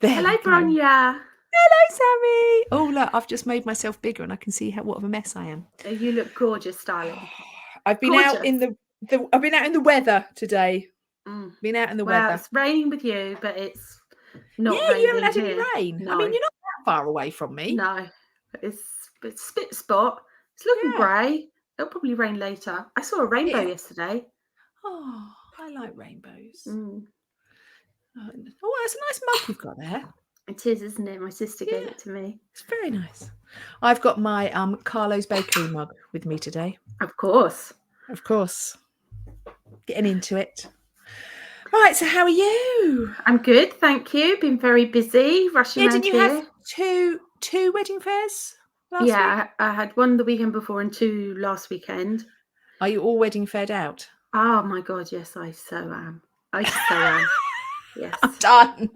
There Hello, we go. Bronya. Hello, Sammy. Oh, look, I've just made myself bigger and I can see what of a mess I am. You look gorgeous, darling. I've been out in I've been out in the weather today. Been out in the Well, weather. it's raining with you, but it's not Yeah, you haven't raining had any here. rain. No, I mean, you're not that far away from me. no. It's spit spot. It's looking Yeah. grey. It'll probably rain later. I saw a rainbow yesterday. Oh, I like rainbows. Mm. Oh, that's a nice mug you've got there. It is, isn't it? My sister gave it to me. It's very nice. I've got my Carlo's Bakery mug with me today. Of course. Of course. Getting into it. Right, so how are you? I'm good, thank you. Been very busy, rushing around Didn't you here. have two wedding fairs last week? I had one the weekend before and two last weekend. Are you all wedding faired out? Oh my God, yes, I so am. I so am. Yes.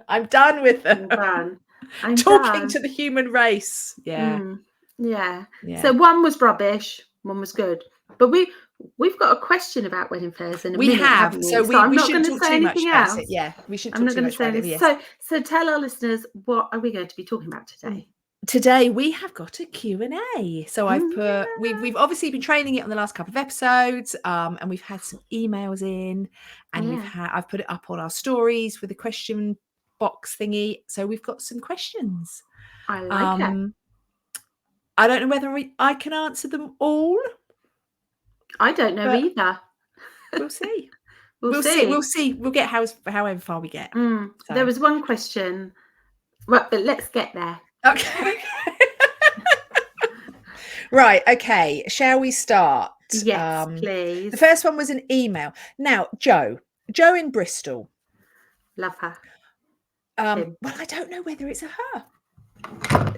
I'm done with them. I'm talking done. to the human race. Yeah. Yeah. So one was rubbish, one was good. But we've got a question about wedding fairs in a minute, haven't we? So I'm we not going shouldn't to talk say too much anything about else. it. Yeah, we shouldn't I'm talk not too much about it. anything. Yes. So tell our listeners, what are we going to be talking about today? Today we have got a Q&A. So I've put we've obviously been training it on the last couple of episodes, and we've had some emails in, and I've put it up on our stories with a question box thingy. So we've got some questions. I like it. I don't know whether I can answer them all. I don't know either. We'll see. We'll see. We'll see. We'll get however far we get. So. There was one question. Well, but let's get there. Okay. Right. Okay. Shall we start? Yes, please. The first one was an email. Now, Jo in Bristol. Love her. Well, I don't know whether it's a her.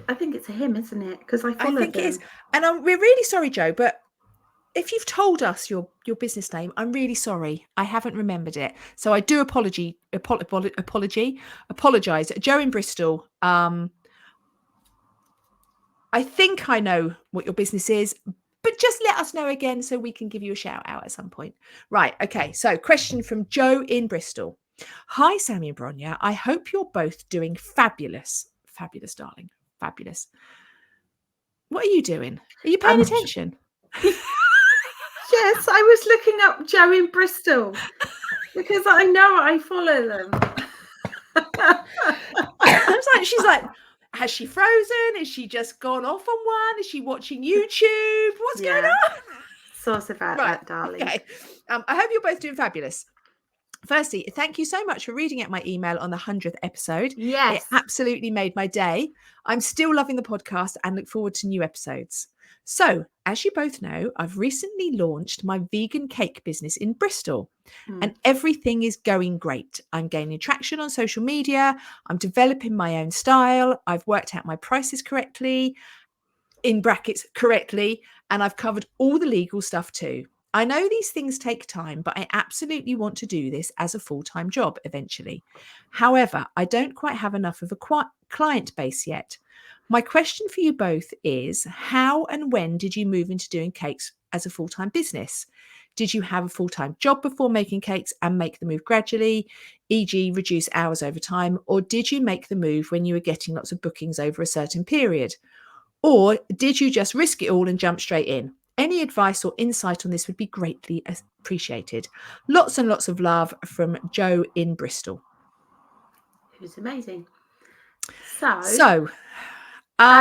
I think it's a him, isn't it? Because I think it is. And we're really sorry, Jo, but if you've told us your business name, I'm really sorry. I haven't remembered it. So I do apologize. Jo in Bristol. I think I know what your business is, but just let us know again so we can give you a shout out at some point. Right. Okay. So question from Jo in Bristol. Hi, Sammy and Bronya. I hope you're both doing fabulous. Fabulous, darling. Fabulous. What are you doing? Are you paying attention? Yes, I was looking up Jo in Bristol because I know I follow them. She's like, has she frozen? Is she just gone off on one? Is she watching YouTube? What's going on? Sauce about that, darling. Okay. I hope you're both doing fabulous. Firstly, thank you so much for reading out my email on the 100th episode. Yes. It absolutely made my day. I'm still loving the podcast and look forward to new episodes. So, as you both know, I've recently launched my vegan cake business in Bristol, and everything is going great. I'm gaining traction on social media. I'm developing my own style. I've worked out my prices correctly, in brackets correctly, and I've covered all the legal stuff too. I know these things take time, but I absolutely want to do this as a full-time job eventually. However, I don't quite have enough of a client base yet. My question for you both is, how and when did you move into doing cakes as a full-time business? Did you have a full-time job before making cakes and make the move gradually, e.g. reduce hours over time, or did you make the move when you were getting lots of bookings over a certain period? Or did you just risk it all and jump straight in? Any advice or insight on this would be greatly appreciated. Lots and lots of love from Jo in Bristol. Who's amazing. So, go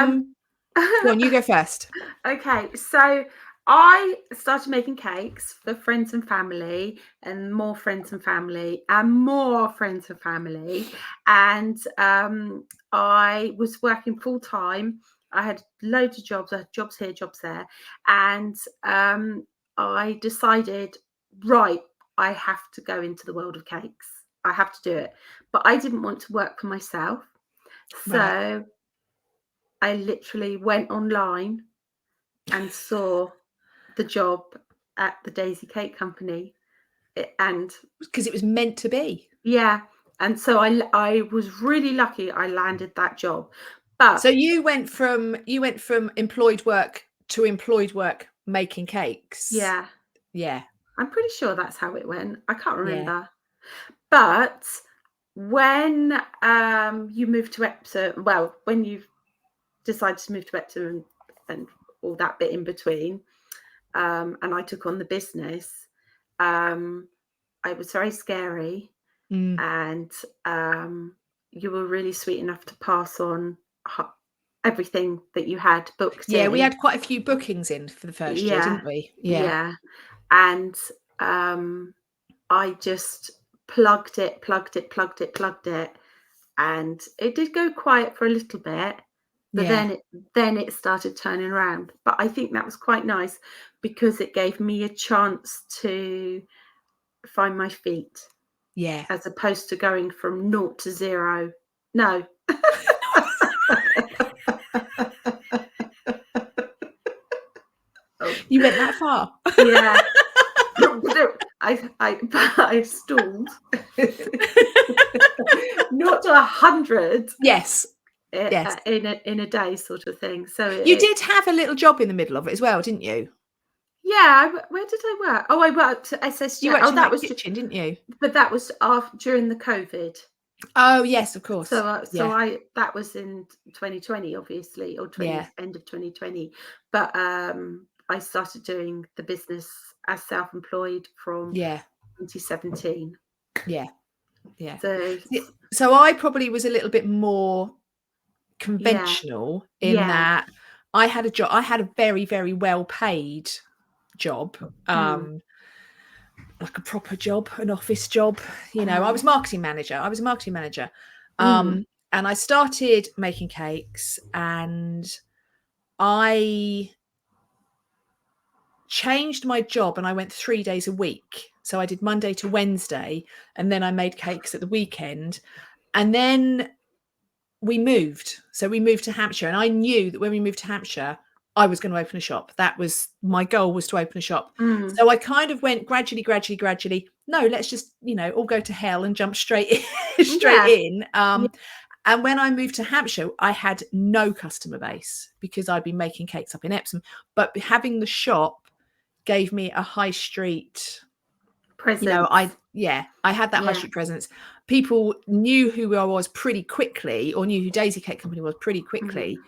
on, you go first. Okay, so I started making cakes for friends and family, and more friends and family, and more friends and family. And I was working full time. I had loads of jobs. I had jobs here, jobs there. And I decided, right, I have to go into the world of cakes. I have to do it. But I didn't want to work for myself. So I literally went online and saw the job at the Daisy Cake Company, and because it was meant to be. Yeah, and so I was really lucky I landed that job. But so you went from employed work to employed work making cakes. Yeah. I'm pretty sure that's how it went. I can't remember. But when you moved to Epsom, well, when you decided to move to Epsom and all that bit in between, and I took on the business, it was very scary, and you were really sweet enough to pass on everything that you had booked Yeah, in. we had quite a few bookings in for the first year, didn't we? Yeah. And I just plugged it, and it did go quiet for a little bit, but then it started turning around. But I think that was quite nice because it gave me a chance to find my feet. Yeah. As opposed to going from 0 to 0. No. You went that far? Yeah. I stalled. Not to 100. Yes. In a day, sort of thing. So you did have a little job in the middle of it as well, didn't you? Yeah. Where did I work? Oh, I worked at SSJ. You worked in that kitchen, didn't you? But that was during the COVID. Oh yes, of course. So that was in 2020, obviously, or end of 2020. But I started doing the business as self-employed from 2017. Yeah. So I probably was a little bit more conventional in that I had a job. I had a very, very well paid job. Like a proper job, an office job. I was marketing manager. And I started making cakes, and I changed my job, and I went 3 days a week. So I did Monday to Wednesday, and then I made cakes at the weekend. And then we moved. So we moved to Hampshire, and I knew that when we moved to Hampshire, I was going to open a shop. That was my goal, was to open a shop. So I kind of went gradually. No, let's just, all go to hell and jump straight in. And when I moved to Hampshire, I had no customer base because I'd been making cakes up in Epsom. But having the shop gave me a high street presence. I had that high street presence. People knew who I was pretty quickly, or knew who Daisy Cake Company was pretty quickly.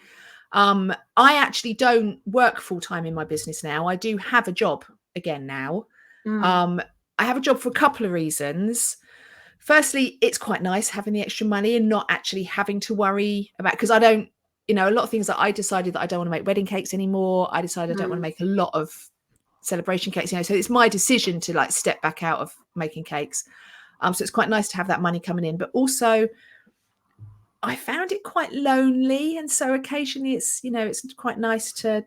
I actually don't work full-time in my business now. I do have a job again now. I have a job for a couple of reasons. Firstly, it's quite nice having the extra money and not actually having to worry about, because I don't, a lot of things that I decided that I don't want to make wedding cakes anymore. I decided I don't want to make a lot of celebration cakes, so it's my decision to step back out of making cakes. So it's quite nice to have that money coming in, but also I found it quite lonely, and so occasionally it's it's quite nice to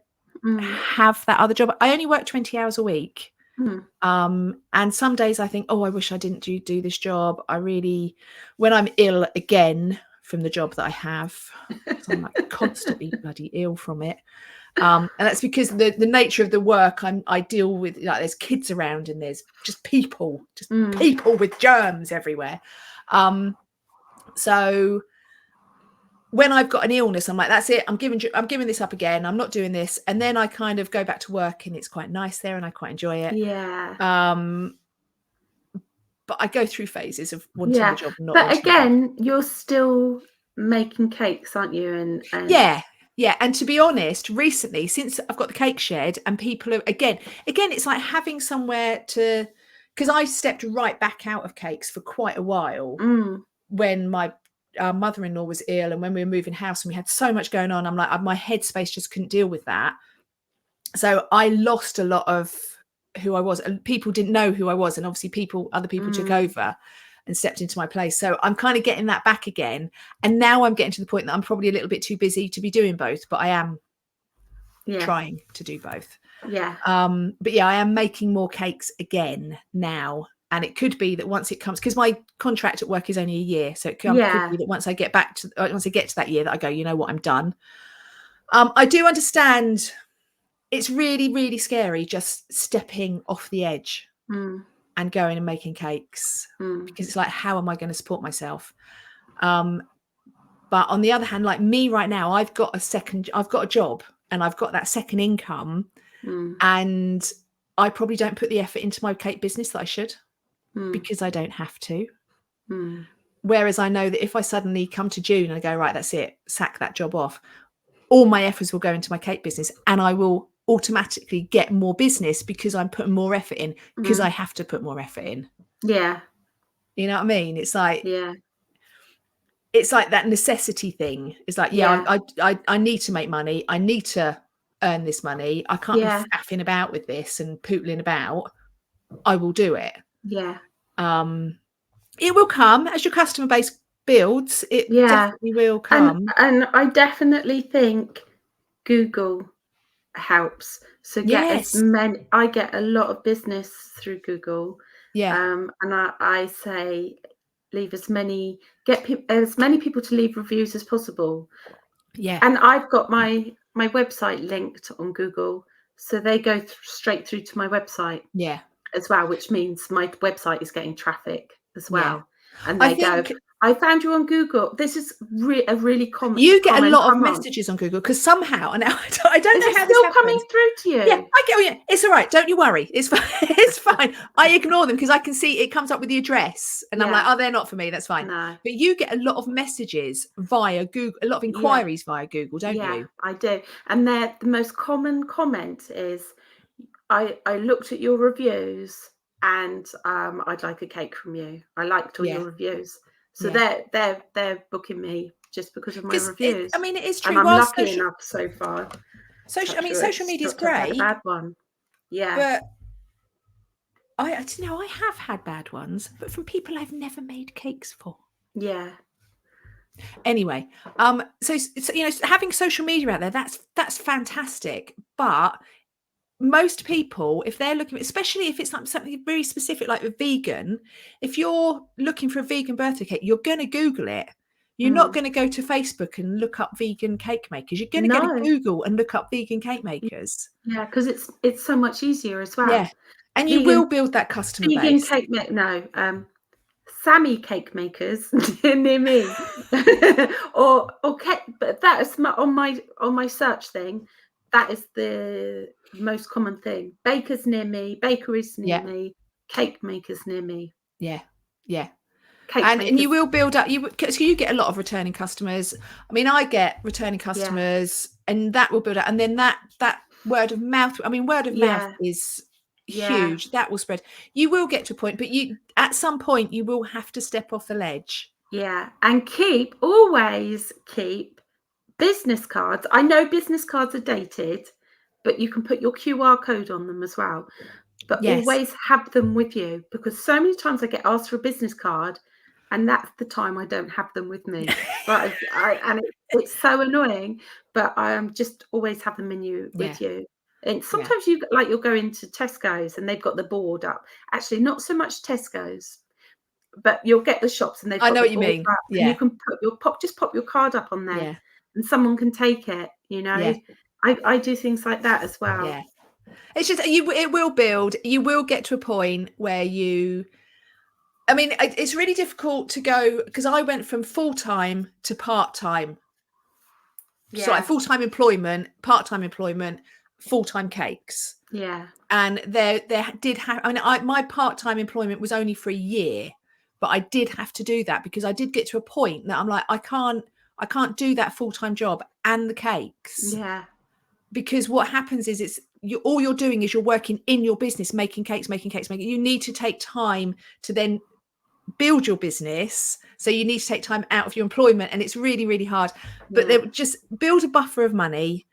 have that other job. I only work 20 hours a week, and some days I think, I wish I didn't do this job. When I'm ill again from the job that I have, so I'm constantly bloody ill from it. And that's because the nature of the work I deal with, there's kids around, and there's just people with germs everywhere. So when I've got an illness, I'm like, that's it. I'm giving this up again. I'm not doing this. And then I kind of go back to work, and it's quite nice there, and I quite enjoy it. Yeah. But I go through phases of wanting a job and not. But again, you're still making cakes, aren't you? And yeah. And to be honest, recently, since I've got the cake shed, and people are again, it's like having somewhere to, because I stepped right back out of cakes for quite a while when my mother-in-law was ill, and when we were moving house and we had so much going on, I'm like, my headspace just couldn't deal with that. So I lost a lot of who I was, and people didn't know who I was, and obviously other people took over and stepped into my place. So I'm kind of getting that back again, and now I'm getting to the point that I'm probably a little bit too busy to be doing both, but I am trying to do both. But I am making more cakes again now. And it could be that once it comes, because my contract at work is only a year, so it could be that once I get to that year, that I go, you know what, I'm done. I do understand it's really, really scary just stepping off the edge and going and making cakes, because it's like, how am I going to support myself? But on the other hand, like me right now, I've got a job, and I've got that second income, and I probably don't put the effort into my cake business that I should. Because I don't have to. Whereas I know that if I suddenly come to June and I go, right, that's it, sack that job off, all my efforts will go into my cake business, and I will automatically get more business because I'm putting more effort in, because I have to put more effort in. Yeah. You know what I mean? It's like, Yeah. it's like that necessity thing. It's like, I need to make money. I need to earn this money. I can't be faffing about with this and pootling about. I will do it. Yeah. It will come as your customer base builds. It definitely will come. And I definitely think Google helps. So I get a lot of business through Google. And I say leave as many people to leave reviews as possible. And I've got my website linked on Google, so they go straight through to my website as well, which means my website is getting traffic as well. And they go, I found you on Google. This is a really common. You get a lot of messages on Google because somehow, and I don't know how this still coming through to you. Yeah, I get. Yeah, it's all right. Don't you worry. It's fine. It's fine. I ignore them because I can see it comes up with the address, and I'm like, oh, they're not for me. That's fine. No. But you get a lot of messages via Google, a lot of inquiries via Google, don't you? Yeah, I do. And the most common comment is, I looked at your reviews and I'd like a cake from you. I liked all your reviews. So they're booking me just because of my reviews. It is true. And I'm lucky enough so far. Social media is great. A bad one. Yeah. But I have had bad ones, but from people I've never made cakes for. Yeah. Anyway, so having social media out there, that's fantastic. But most people, if they're looking, especially if it's like something very specific like a vegan, if you're looking for a vegan birthday cake, you're going to Google it. You're not going to go to Facebook and look up vegan cake makers. You're going to go to Google and look up vegan cake makers. Yeah, because it's so much easier as well. Yeah, and you will build that customer base. Vegan cake Sammy cake makers near me, or cake. But that is on my search thing. That is the most common thing. Bakers near me, bakeries near me, cake makers near me. Yeah. And you will build up, because you get a lot of returning customers. I mean, I get returning customers, and that will build up. And then that word of mouth, word of mouth is huge. That will spread. You will get to a point, but at some point you will have to step off the ledge. Yeah. And always keep business cards. I know business cards are dated, but you can put your QR code on them as well. But always have them with you, because so many times I get asked for a business card, and that's the time I don't have them with me. But it's so annoying. But I just always have them with you. And sometimes you'll go into Tesco's and they've got the board up. Actually, not so much Tesco's, but you'll get the shops and they've got I know what you mean. And you can pop your card up on there, and someone can take it. I do things like that as well. Yeah, it's just it will build. You will get to a point where it's really difficult to go, because I went from full-time to part-time. So like full-time employment, part-time employment, full-time cakes. Yeah. And there did have, my part-time employment was only for a year, but I did have to do that because I did get to a point that I'm like, I can't do that full-time job and the cakes. Yeah. Because what happens is all you're doing is you're working in your business, making cakes. You need to take time to then build your business. So you need to take time out of your employment, and it's really, really hard. But they just build a buffer of money.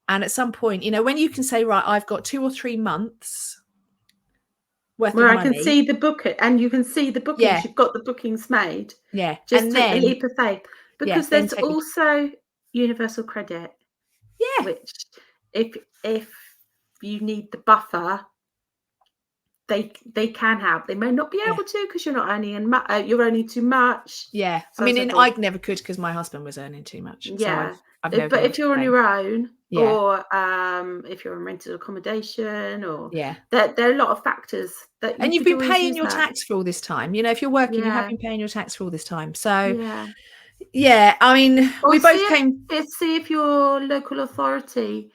And at some point, when you can say, right, I've got 2 or 3 months worth of money. I can see the book, and you can see the bookings. Yeah. You've got the bookings made. Yeah. Just take a leap of faith. Because there's also universal credit. Yeah. Which if you need the buffer, they can help. They may not be able to, because you're not earning you're earning too much. Yeah. So I never could, because my husband was earning too much. Yeah. So I've but if you're on your own, or if you're in rented accommodation, or there are a lot of factors that. And you've been paying your tax for all this time. If you're working, you have been paying your tax for all this time. So we both came. See if your local authority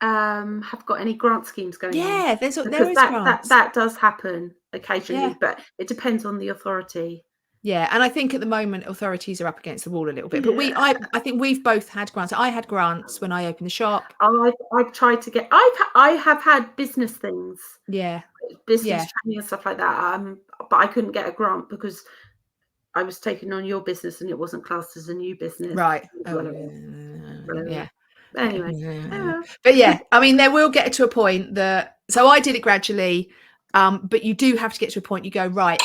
have got any grant schemes going on. Yeah, there is grants. That does happen occasionally, but it depends on the authority. Yeah, and I think at the moment authorities are up against the wall a little bit. But I think we've both had grants. I had grants when I opened the shop. I've tried to get. I have had business things, Yeah, business training and stuff like that. But I couldn't get a grant because I was taking on your business and it wasn't classed as a new business. right. Yeah. Anyway, but yeah, I mean, there will get to a point that. So I did it gradually, but you do have to get to a point. You go, right,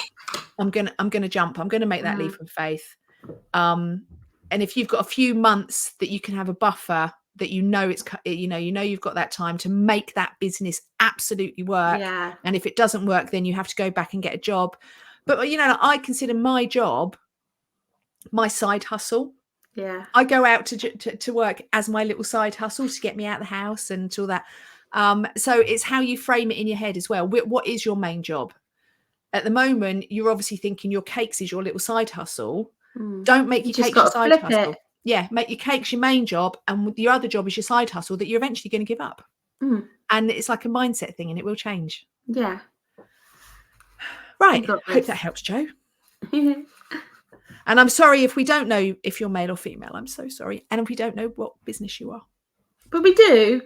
I'm gonna jump. I'm gonna make that leap of faith. And if you've got a few months that you can have a buffer, that you've got that time to make that business absolutely work. Yeah. And if it doesn't work, then you have to go back and get a job. But I consider my job my side hustle. Yeah. I go out to work as my little side hustle to get me out of the house and all that. So it's how you frame it in your head as well. What is your main job? At the moment, you're obviously thinking your cakes is your little side hustle. Don't make your cakes your side hustle. Yeah, make your cakes your main job, and your other job is your side hustle that you're eventually going to give up. And it's like a mindset thing, and it will change. Yeah. Right. Hope that helps, Jo. And I'm sorry if we don't know if you're male or female. I'm so sorry. And if we don't know what business you are. But we do.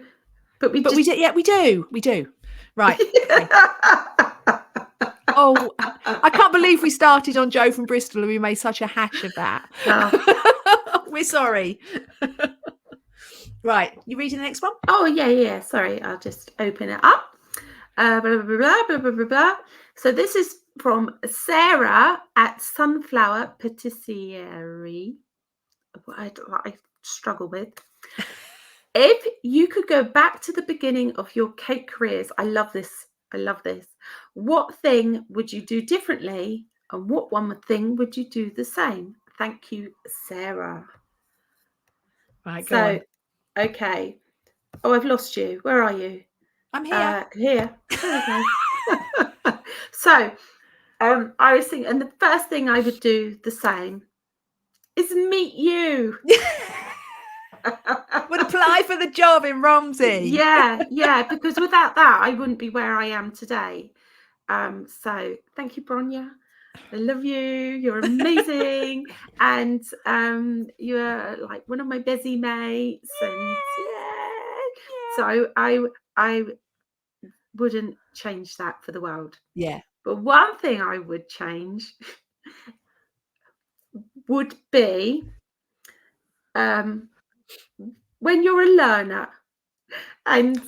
We do. Yeah, we do. We do. Right. Okay. Oh, I can't believe we started on Jo from Bristol and we made such a hash of that. We're sorry. Right. You reading the next one? Oh, yeah. Sorry. I'll just open it up. Blah, blah, blah, blah, blah, blah, blah. So this is from Sarah at Sunflower Patisserie. I struggle with. If you could go back to the beginning of your cake careers, I love this. What thing would you do differently? And what one thing would you do the same? Thank you, Sarah. Right, go on. Okay. Oh, I've lost you. Where are you? I'm here. Here. Okay. So, I was thinking, and the first thing I would do the same is meet you. Would apply for the job in Romsey. Yeah, because without that, I wouldn't be where I am today. So thank you, Bronya. I love you. You're amazing, and you're like one of my busy mates. And so I wouldn't change that for the world. Yeah. But one thing I would change would be when you're a learner and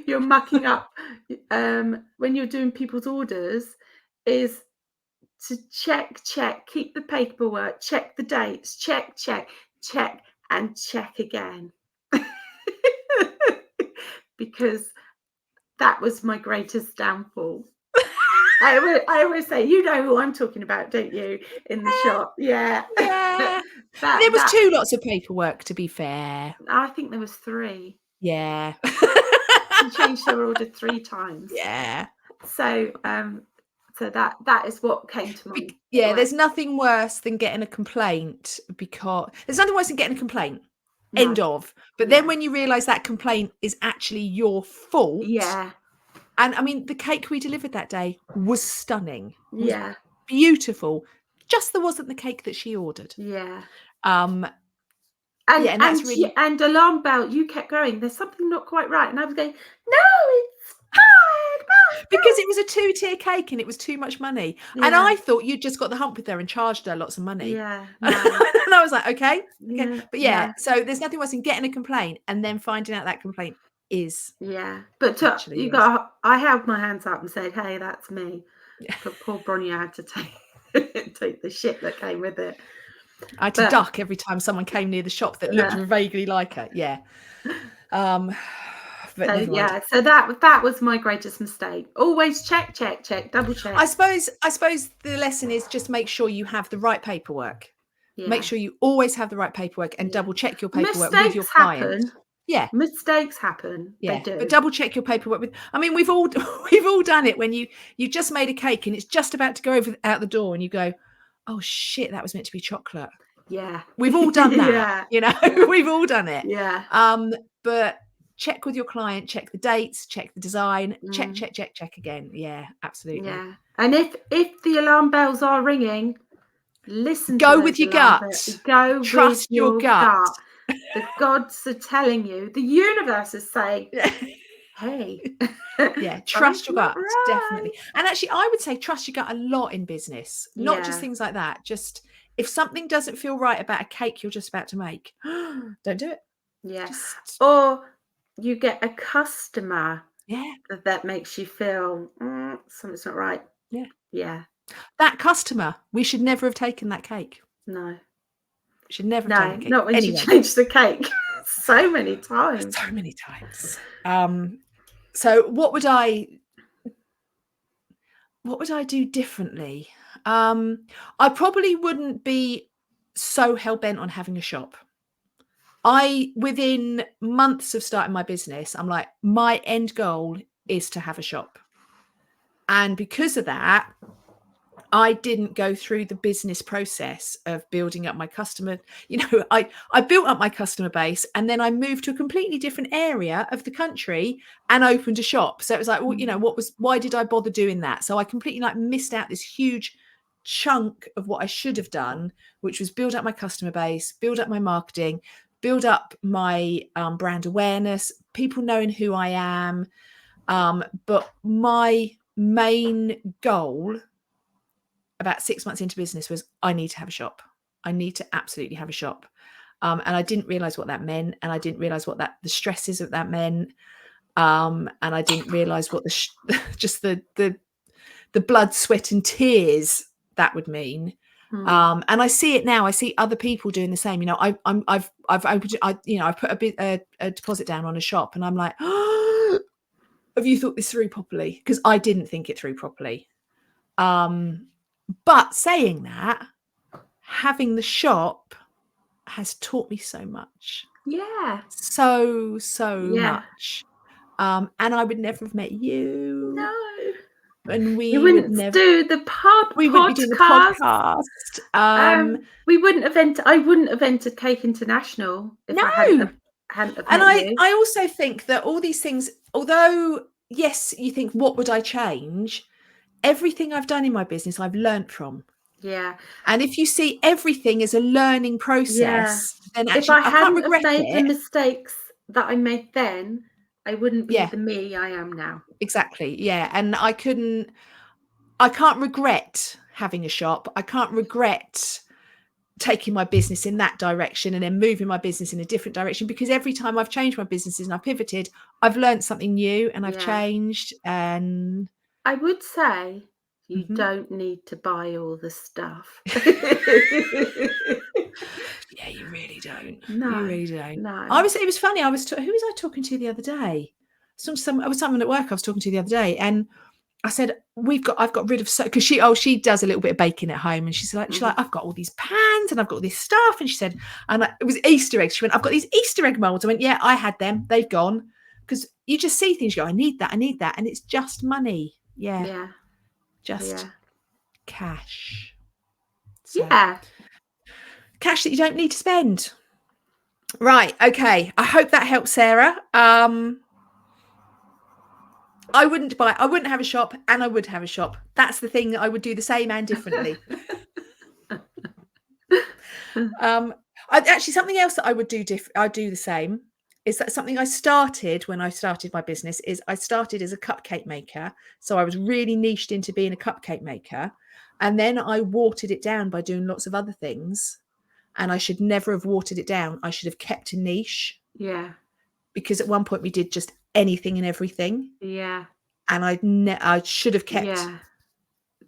you're mucking up when you're doing people's orders, is to check, keep the paperwork, check the dates, check, and check again. Because that was my greatest downfall. I always say, you know who I'm talking about, don't you? In the shop. Yeah. There was 2 lots of paperwork, to be fair. I think there was 3. Yeah. She changed her order 3 times. Yeah. So so that is what came to mind. Yeah, there's nothing worse than getting a complaint, because there's nothing worse than getting a complaint. No. End of. But then when you realise that complaint is actually your fault. Yeah. And I mean, the cake we delivered that day was stunning. Yeah. Beautiful. Just there wasn't the cake that she ordered. Yeah. And that's really... and alarm bell, you kept going, there's something not quite right. And I was going, no, it's fine. Because it was a 2-tier cake and it was too much money. Yeah. And I thought you'd just got the hump with her and charged her lots of money. Yeah. No. And I was like, okay. But so there's nothing worse than getting a complaint and then finding out that complaint is. Yeah. But I held my hands up and said, hey, that's me. Yeah. But poor Bronya had to take the shit that came with it. I had to duck every time someone came near the shop that looked vaguely like her. Yeah. So that was my greatest mistake. Always check, double check. I suppose the lesson is just make sure you have the right paperwork. Yeah. Make sure you always have the right paperwork and double check your paperwork with your client. Happen. Yeah, mistakes happen. Yeah, they do. But double check your paperwork with. I mean, we've all done it when you just made a cake and it's just about to go out the door and you go, oh shit, that was meant to be chocolate. Yeah, we've all done that. We've all done it. Yeah. But check with your client, check the dates, check the design, check again. Yeah, absolutely. Yeah. And if the alarm bells are ringing, listen Go to with those your alarm gut. bells. Go Trust with your gut. The gods are telling you. The universe is saying, hey. Yeah, trust your gut, right. definitely. And actually, I would say trust your gut a lot in business, not just Yeah. things like that. Just if something doesn't feel right about a cake you're just about to make, don't do it. Yeah. Just, Or you get a customer yeah, that makes you feel something's not right. yeah. Yeah. That customer, we should never have taken that cake. No. We should never have No, taken the cake. not when Anyway, she changed the cake so many times. so many times. So what would I do differently? I probably wouldn't be so hell-bent on having a shop. Within months of starting my business, I'm like, my end goal is to have a shop. And because of that, I didn't go through the business process of building up my customer. I built up my customer base and then I moved to a completely different area of the country and opened a shop. So it was like, well, why did I bother doing that? So I completely missed out this huge chunk of what I should have done, which was build up my customer base, build up my marketing, build up my brand awareness, people knowing who I am. But my main goal about 6 months into business was I need to have a shop. I need to absolutely have a shop. And I didn't realize what that meant. And I didn't realize what the stresses of that meant. And I didn't realize what just the blood, sweat and tears that would mean. And I see it now. I see other people doing the same. I've opened, I've put a deposit down on a shop and I'm like, oh, have you thought this through properly? Because I didn't think it through properly. But saying that, having the shop has taught me so much. Yeah. So much. And I would never have met you. No. And we wouldn't would never do the we wouldn't be doing the podcast. We wouldn't have I wouldn't have entered Cake International if I hadn't have met you. I also think that all these things, although yes, you think, what would I change? Everything I've done in my business, I've learned from. Yeah. And if you see everything as a learning process, then actually if I can't hadn't regret made it. the mistakes that I made then, I wouldn't be the me I am now. Exactly. Yeah. And I can't regret having a shop. I can't regret taking my business in that direction and then moving my business in a different direction, because every time I've changed my businesses and I've pivoted, I've learned something new and I've changed. And I would say you don't need to buy all the stuff. Yeah, you really don't. No, you really don't. No. It was funny. Who was I talking to the other day? I was someone at work I was talking to the other day, and I said, I've got rid of because she does a little bit of baking at home, and she's like, I've got all these pans and I've got all this stuff, and she said, and it was Easter eggs. She went, I've got these Easter egg molds. I went, yeah, I had them. They've gone. Because you just see things, you go, I need that, and it's just money. Yeah. Just cash. So, cash that you don't need to spend. Right. Okay. I hope that helps, Sarah. I wouldn't have a shop, and I would have a shop. That's the thing that I would do the same and differently. Actually, something else that I would do I'd do the same is that something I started when I started my business is I started as a cupcake maker. So I was really niched into being a cupcake maker. And then I watered it down by doing lots of other things. And I should never have watered it down. I should have kept a niche. Yeah. Because at one point we did just anything and everything. Yeah. And I should have kept. Yeah.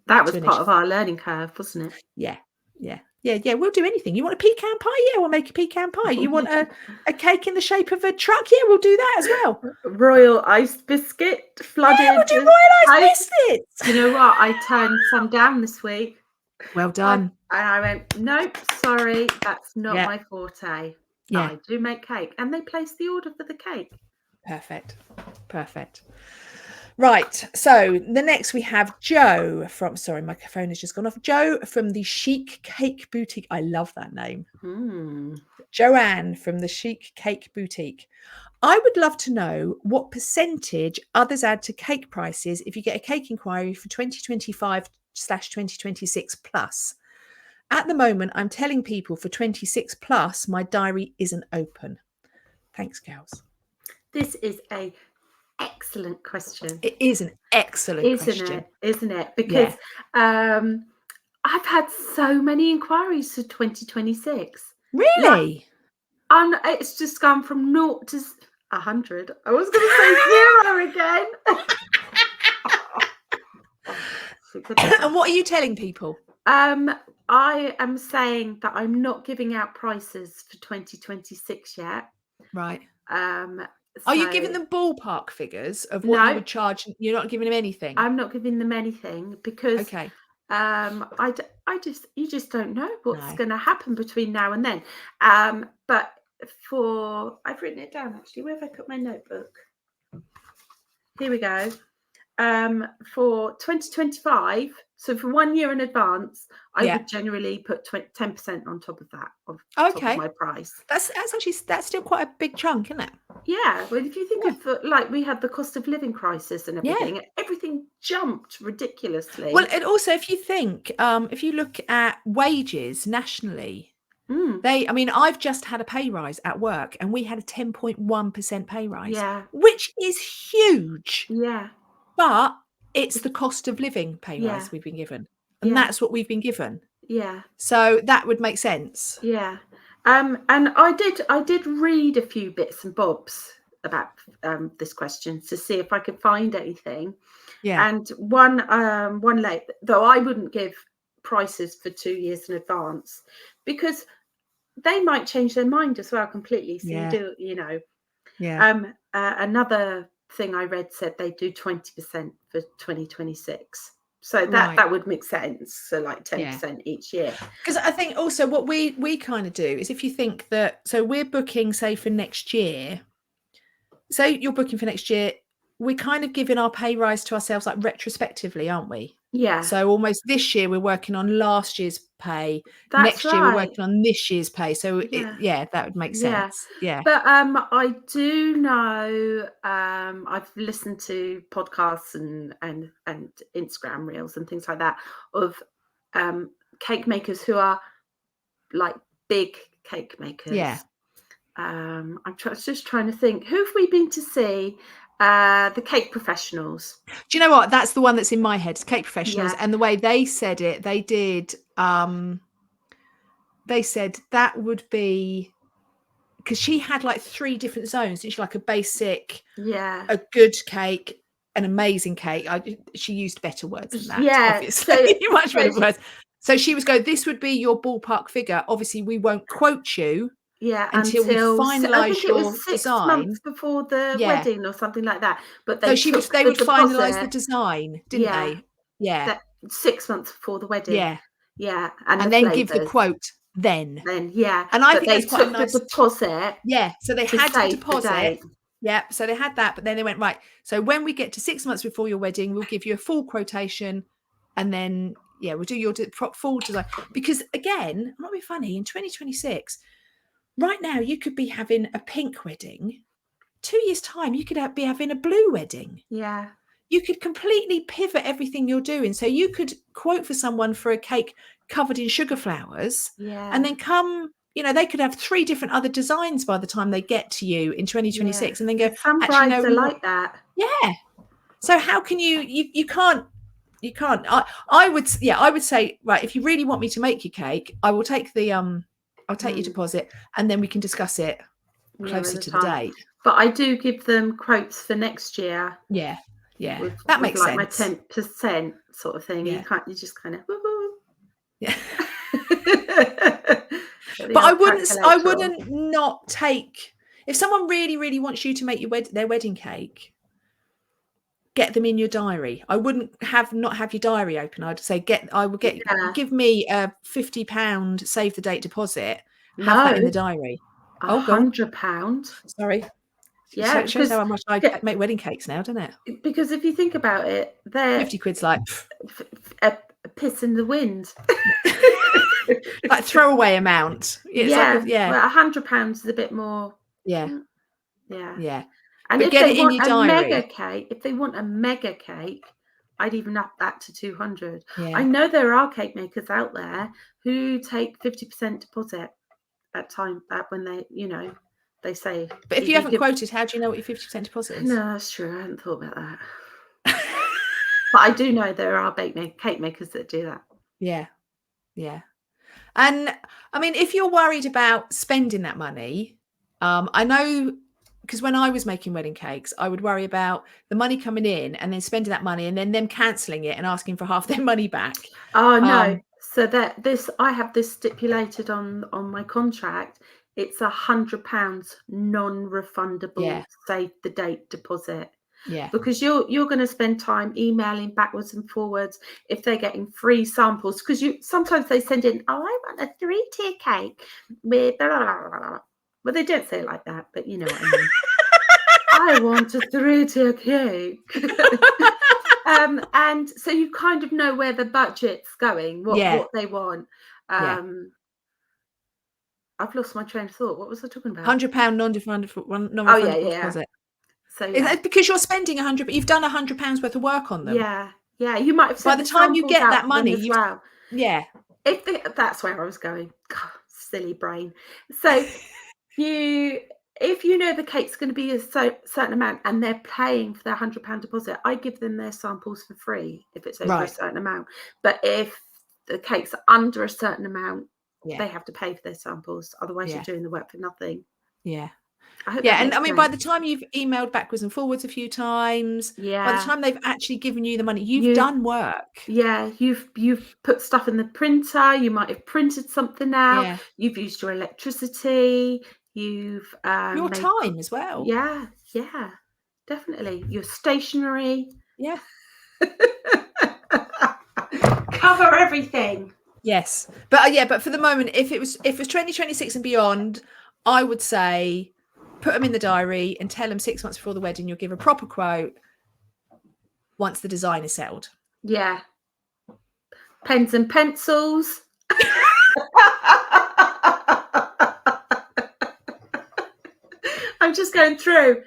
That was part of our learning curve, wasn't it? Yeah. Yeah. Yeah, we'll do anything. You want a pecan pie? Yeah, we'll make a pecan pie. You want a cake in the shape of a truck? Yeah, we'll do that as well. Royal ice biscuit flooded. Yeah, we'll do royal ice biscuits. You know what? I turned some down this week. Well done. And I went, nope, sorry, that's not my forte. Yeah. I do make cake. And they placed the order for the cake. Perfect. Right, so the next we have Jo from, sorry, my phone has just gone off. Jo from the Chic Cake Boutique. I love that name. Joanne from the Chic Cake Boutique. I would love to know what percentage others add to cake prices if you get a cake inquiry for 2025/2026 plus. At the moment, I'm telling people for 26 plus, my diary isn't open. Thanks, girls. This is a excellent question. It is an excellent question. Isn't it? Because I've had so many inquiries for 2026. Really? It's just gone from 0 to 100. I was going to say 0 again. And what are you telling people? I am saying that I'm not giving out prices for 2026 yet. Right. So are you giving them ballpark figures of what you would charge? You're not giving them anything? I'm not giving them anything because okay. you just don't know what's going to happen between now and then. But I've written it down actually. Where have I put my notebook? Here we go. For 2025, so for 1 year in advance, I would generally put 10% on top of that, top of my price. That's still quite a big chunk, isn't it? Yeah. Well, if you think of we had the cost of living crisis and everything, everything jumped ridiculously. Well, and also if you think, if you look at wages nationally, I've just had a pay rise at work, and we had a 10.1% pay rise, which is huge. Yeah. But it's the cost of living pay rise we've been given. And that's what we've been given. Yeah. So that would make sense. Yeah. And I did read a few bits and bobs about this question to see if I could find anything. Yeah. And one late, though I wouldn't give prices for 2 years in advance because they might change their mind as well completely. So you do, Yeah. Another thing I read said they do 20% for 2026. So that would make sense. So like 10% each year. Because I think also what we kind of do is, if you think that, so we're booking, say, for next year. So you're booking for next year, we're kind of giving our pay rise to ourselves like retrospectively, aren't we? Yeah. So almost this year we're working on last year's pay. Next year we're working on this year's pay. So that would make sense. Yeah. But I do know I've listened to podcasts and Instagram reels and things like that of cake makers who are like big cake makers. Yeah. I'm just trying to think, who have we been to see? The Cake Professionals. Do you know what? That's the one that's in my head. It's Cake Professionals. And the way they said it, they did. They said that would be, because she had like 3 different zones. Didn't she? Like a basic, a good cake, an amazing cake. She used better words than that. Yeah, obviously, much better words. So she was going, this would be your ballpark figure. Obviously, we won't quote you. Yeah, until we finalise your 6 design. months before the wedding or something like that. But they would finalise the design, didn't they? Yeah. 6 months before the wedding. Yeah. Yeah. And then give the quote then. And I think that's quite nice. The deposit. Yeah. So they had to deposit. Yeah. So they had that, but then they went, right, so when we get to 6 months before your wedding, we'll give you a full quotation, and then we'll do your full design. Because again, I'm not being funny, in 2026. Right now, you could be having a pink wedding. 2 years' time, you could be having a blue wedding. Yeah. You could completely pivot everything you're doing. So you could quote for someone for a cake covered in sugar flowers. Yeah. And then they could have 3 different other designs by the time they get to you in 2026. And then go, some brides are like that. Yeah. So how can you can't. I would say, right, if you really want me to make your cake, I will take I'll take your deposit, and then we can discuss it closer to the date. But I do give them quotes for next year. Yeah. That makes sense. My 10% sort of thing. Yeah. You just kind of woo-hoo. Yeah. But I wouldn't not take, if someone really, really wants you to make their wedding cake, get them in your diary. I wouldn't not have your diary open. I'd say give me a £50 save the date deposit. Have that in the diary. £100. Sorry. Yeah, it shows how much I make wedding cakes now, doesn't it? Because if you think about it, they're 50 quid's like a piss in the wind. Like throwaway amount. It's Well, £100 is a bit more. Yeah. Yeah. Yeah. And But if get they it in want your a mega diary. cake, if they want a mega cake, I'd even up that to 200. I Yeah. know there are cake makers out there who take 50% deposit at when they, they say. But if you haven't quoted, how do you know what your 50% deposit is? No, that's true. I hadn't thought about that. But I do know there are cake makers that do that. Yeah. Yeah. And I mean, if you're worried about spending that money, I know, because when I was making wedding cakes, I would worry about the money coming in and then spending that money and then them cancelling it and asking for half their money back. Oh no. So I have this stipulated on my contract. It's £100 non-refundable save the date deposit. Yeah. Because you're going to spend time emailing backwards and forwards if they're getting free samples. Because sometimes they send in, oh, I want a 3-tier cake with blah, blah, blah, blah. Well, they don't say it like that, but you know what I mean. I want a 3-tier cake. And so you kind of know where the budget's going, what they want. I've lost my train of thought. What was I talking about? £100 non-refundable deposit. So is it because you're spending £100, but you've done £100 worth of work on them? Yeah. You might have. By the time you get that money, as well. Yeah. That's where I was going. God, silly brain. So if you know the cake's going to be a certain amount and they're paying for their £100 deposit, I give them their samples for free if it's over a certain amount. But if the cake's under a certain amount, they have to pay for their samples. Otherwise, you're doing the work for nothing. Yeah. And I mean, by the time you've emailed backwards and forwards a few times, by the time they've actually given you the money, you've done work. Yeah, you've put stuff in the printer. You might have printed something out. Yeah. You've used your electricity. You've your time as well. Yeah, definitely. Your stationery. Yeah. Cover everything. Yes, but for the moment, if it was 2026 and beyond, I would say put them in the diary and tell them 6 months before the wedding you'll give a proper quote once the design is settled. Yeah. Pens and pencils. I'm just going through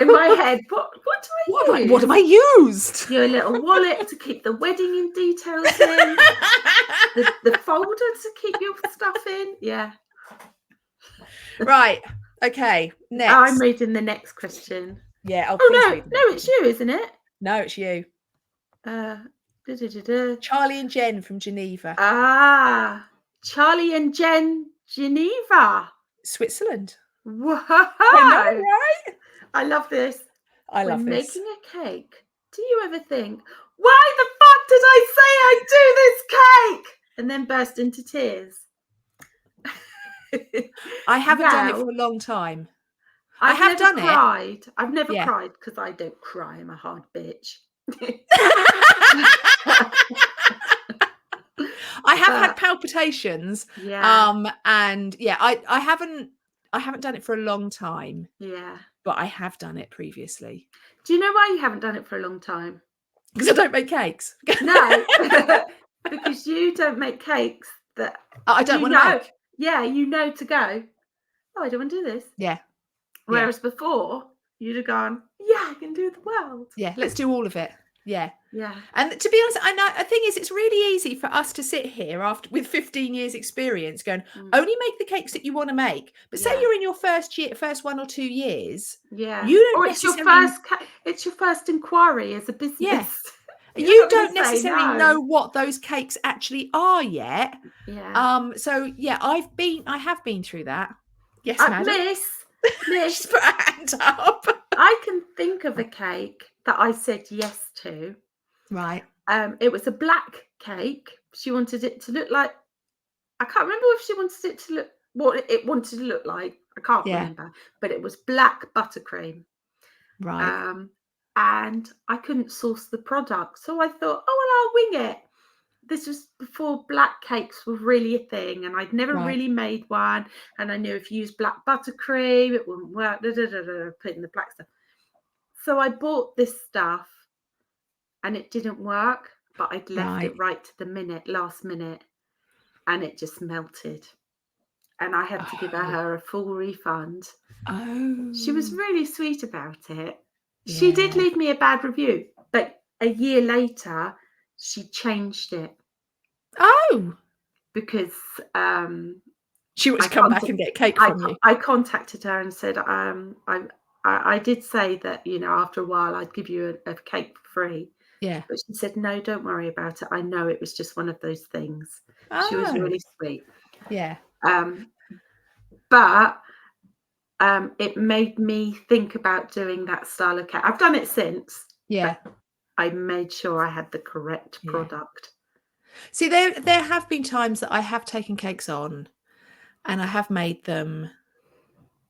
in my head. What do I use? What have I used? Your little wallet to keep the wedding details in. the folder to keep your stuff in. Yeah. Right. Okay. Next. I'm reading the next question. Yeah. No, it's you, isn't it? No, it's you. Charlie and Jen from Geneva. Charlie and Jen, Geneva, Switzerland. Whoa! I know, right? I love this. I love this. Making a cake, do you ever think, why the fuck did I say I'd do this cake? And then burst into tears. I haven't done it for a long time. I have done it. I've never cried because I don't cry. I'm a hard bitch. I have had palpitations. And I haven't done it for a long time. Yeah. But I have done it previously. Do you know why you haven't done it for a long time? Because I don't make cakes. No. Because you don't make cakes that I don't want to make. Yeah, you know to go, oh, I don't want to do this. Yeah. Whereas before, you'd have gone, yeah, I can do the world. Yeah, let's do all of it. Yeah. Yeah. And to be honest, I know the thing is it's really easy for us to sit here with 15 years experience going, only make the cakes that you want to make. But say you're in your first 1 or 2 years. Yeah. You don't it's your first inquiry as a business. Yeah. You don't necessarily know what those cakes actually are yet. Yeah. So yeah, I have been through that. Yes, madam. Miss. She's put her hand up. I can think of a cake that I said yes to. Right. It was a black cake. She wanted it to look like, I can't remember if she wanted it to look what it wanted to look like. I can't remember, but it was black buttercream. Right. And I couldn't source the product, so I thought, oh well, I'll wing it. This was before black cakes were really a thing, and I'd never really made one. And I knew if you use black buttercream, it wouldn't work. Put in the black stuff. So I bought this stuff, and it didn't work. But I'd left it right to the last minute, and it just melted. and I had to give her a full refund. She was Oh, really sweet about it. She did yeah. leave me a bad review, but a year later, she changed it Oh, because she wants I to come back and get cake from you. I contacted her and said I did say that, you know, after a while I'd give you a cake for free. Yeah. But she said, no, don't worry about it. I know it was just one of those things. She was Oh, really sweet. yeah. But it made me think about doing that style of cake. I've done it since. Yeah. But I made sure I had the correct Yeah. product. See, there have been times that I have taken cakes on and I have made them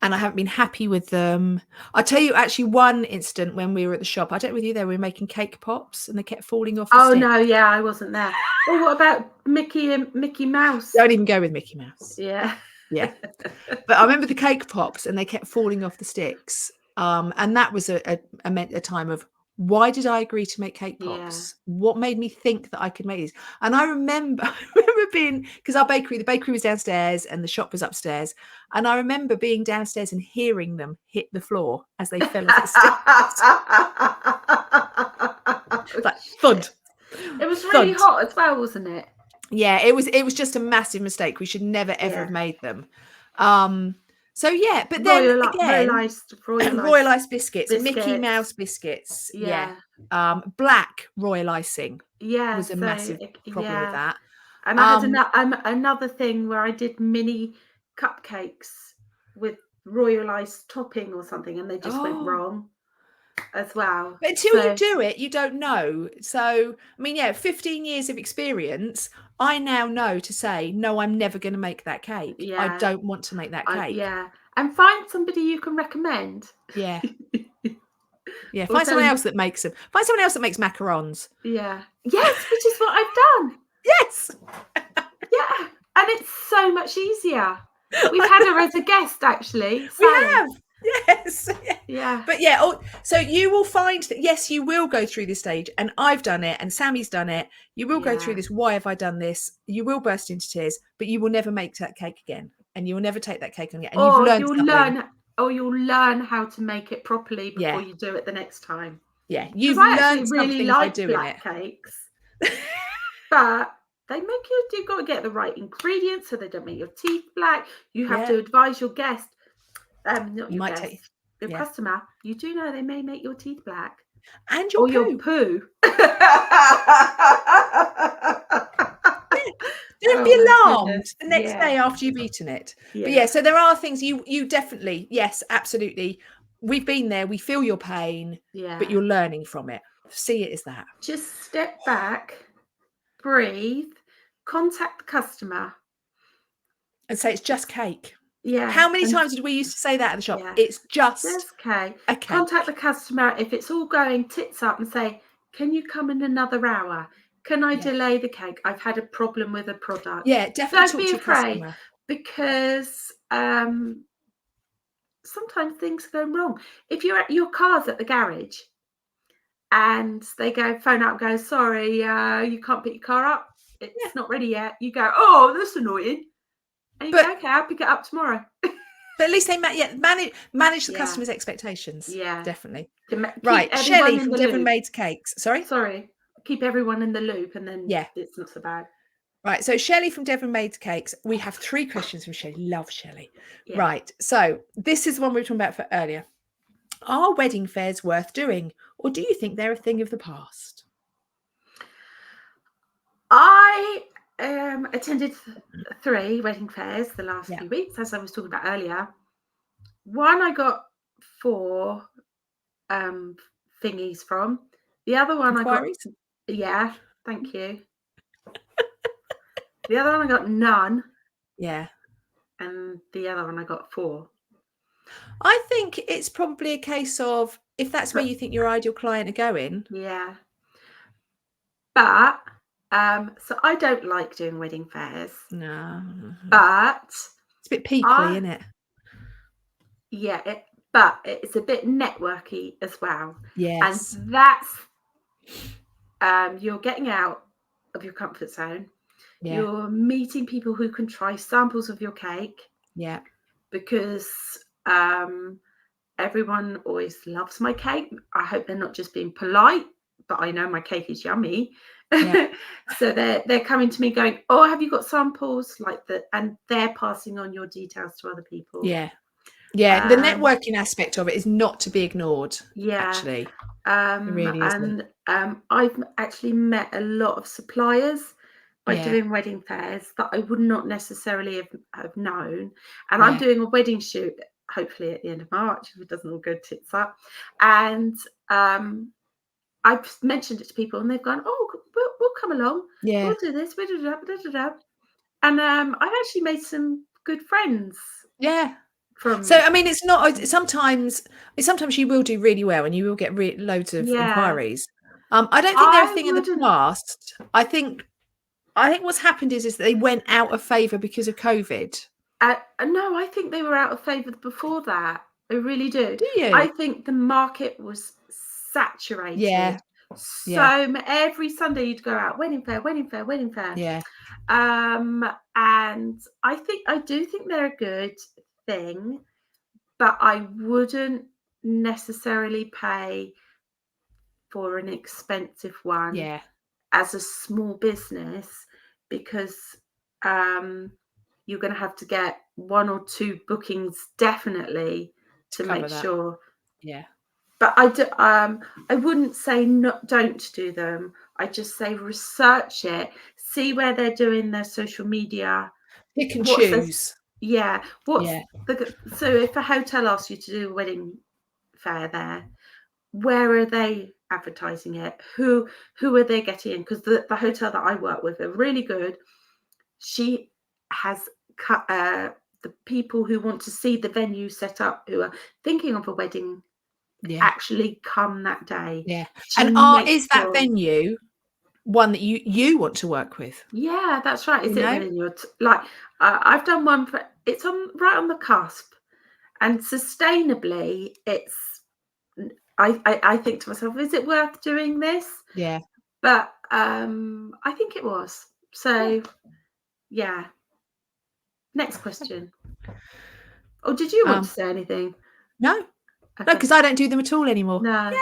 and I haven't been happy with them. I'll tell you actually one incident when we were at the shop. I don't know whether you were there, we were making cake pops and they kept falling off the Oh stick. no, yeah, I wasn't there. Oh, what about Mickey and Mickey Mouse? Don't even go with Mickey Mouse. Yeah. Yeah. But I remember the cake pops and they kept falling off the sticks. And that was a time of, why did I agree to make cake pops? Yeah. What made me think that I could make these? And I remember being, because the bakery was downstairs and the shop was upstairs. And I remember being downstairs and hearing them hit the floor as they fell off the sticks. Like thud. It was really Thud. hot as well, wasn't it? Yeah, it was just a massive mistake. We should never ever have made them. So yeah, but then again, royalized biscuits, Mickey Mouse biscuits. Yeah. Black royal icing was a massive problem with that. And I had another thing where I did mini cupcakes with royalized topping or something, and they just went wrong as well. But until you do it, you don't know. So, I mean, yeah, 15 years of experience, I now know to say, no, I'm never going to make that cake. Yeah. I don't want to make that cake. Yeah. And find somebody you can recommend. Yeah. Yeah. Find someone else that makes them. Find someone else that makes macarons. Yeah. Yes, which is what I've done. Yes. Yeah. And it's so much easier. We've had her as a guest, actually. We have. Yes. Yeah. But yeah, so you will find that, yes, you will go through this stage, and I've done it and Sammy's done it. You will go through this. Why have I done this? You will burst into tears, but you will never make that cake again. And you will never take that cake on again. And you'll learn how to make it properly before you do it the next time. Yeah. You've learned something by doing black cakes. But they make you've got to get the right ingredients so they don't make your teeth black. You have to advise your guest. Not your guest, your customer. You do know they may make your teeth black. And your poo. Don't be alarmed the next day after you've eaten it. But yeah, so there are things you definitely, yes, absolutely. We've been there. We feel your pain, but you're learning from it. See it as that. Just step back, breathe, contact the customer. And say it's just cake. Yeah. How many times did we used to say that at the shop? It's just cake. A cake. Contact the customer if it's all going tits up and say, can you come in another hour? Can I delay the cake? I've had a problem with a product. Yeah, definitely. Don't be afraid, because sometimes things go wrong. If you're at your car's at the garage and they phone up and go, sorry, you can't pick your car up. It's not ready yet. You go, oh, that's annoying. And you go, okay, I'll pick it up tomorrow. But at least they manage the customer's expectations. Yeah, definitely. Right, Shelley from Devon Maid's Cakes. Sorry. Keep everyone in the loop, and then it's not so bad. Right, so Shelley from Devon Maid's Cakes. We have 3 questions from Shelley. Love Shelley. Yeah. Right, so this is the one we were talking about earlier. Are wedding fairs worth doing, or do you think they're a thing of the past? I attended 3 wedding fairs the last few weeks, as I was talking about earlier. One I got 4 thingies from. The other one Inquiries? I got... Yeah, thank you. The other one I got none. Yeah. And the other one I got 4. I think it's probably a case of, if that's where you think your ideal client are going. Yeah. But so I don't like doing wedding fairs. No. But it's a bit peakly, isn't it? Yeah, but it's a bit networky as well. Yes. And that's you're getting out of your comfort zone. Yeah. You're meeting people who can try samples of your cake. Yeah. because everyone always loves my cake. I hope they're not just being polite, but I know my cake is yummy. Yeah. So they're coming to me going, oh, have you got samples like that? And they're passing on your details to other people. Yeah. Yeah. The networking aspect of it is not to be ignored. Yeah. Actually. It really isn't. And I've actually met a lot of suppliers by Yeah. doing wedding fairs that I would not necessarily have known. And Yeah. I'm doing a wedding shoot, hopefully at the end of March, if it doesn't all go tits up. And I've mentioned it to people and they've gone, oh, we'll come along. Yeah. We'll do this. We'll do that. And I've actually made some good friends. Yeah. From So I mean, it's not sometimes you will do really well and you will get loads of inquiries. I don't think they're a thing in the past. I think what's happened is that they went out of favour because of COVID. No, I think they were out of favour before that. I really do. Do you? I think the market was saturated. Yeah. So every Sunday you'd go out, wedding fair. Yeah. And I do think they're a good thing, but I wouldn't necessarily pay for an expensive one as a small business, because you're going to have to get 1 or 2 bookings definitely to make sure. Yeah. But I wouldn't say don't do them. I just say research it, see where they're doing their social media. Pick and choose. So if a hotel asks you to do a wedding fair there, where are they advertising it? Who are they getting in? Because the hotel that I work with are really good. She has cut the people who want to see the venue set up, who are thinking of a wedding, actually come that day. Yeah. And is that venue one that you want to work with? Yeah, that's right. Is it within your I've done one for, it's right on the cusp, and sustainably it's, I think to myself, is it worth doing this? Yeah. But I think it was. So yeah. Next question. Oh, did you want to say anything? No. Okay. No, because I don't do them at all anymore. No.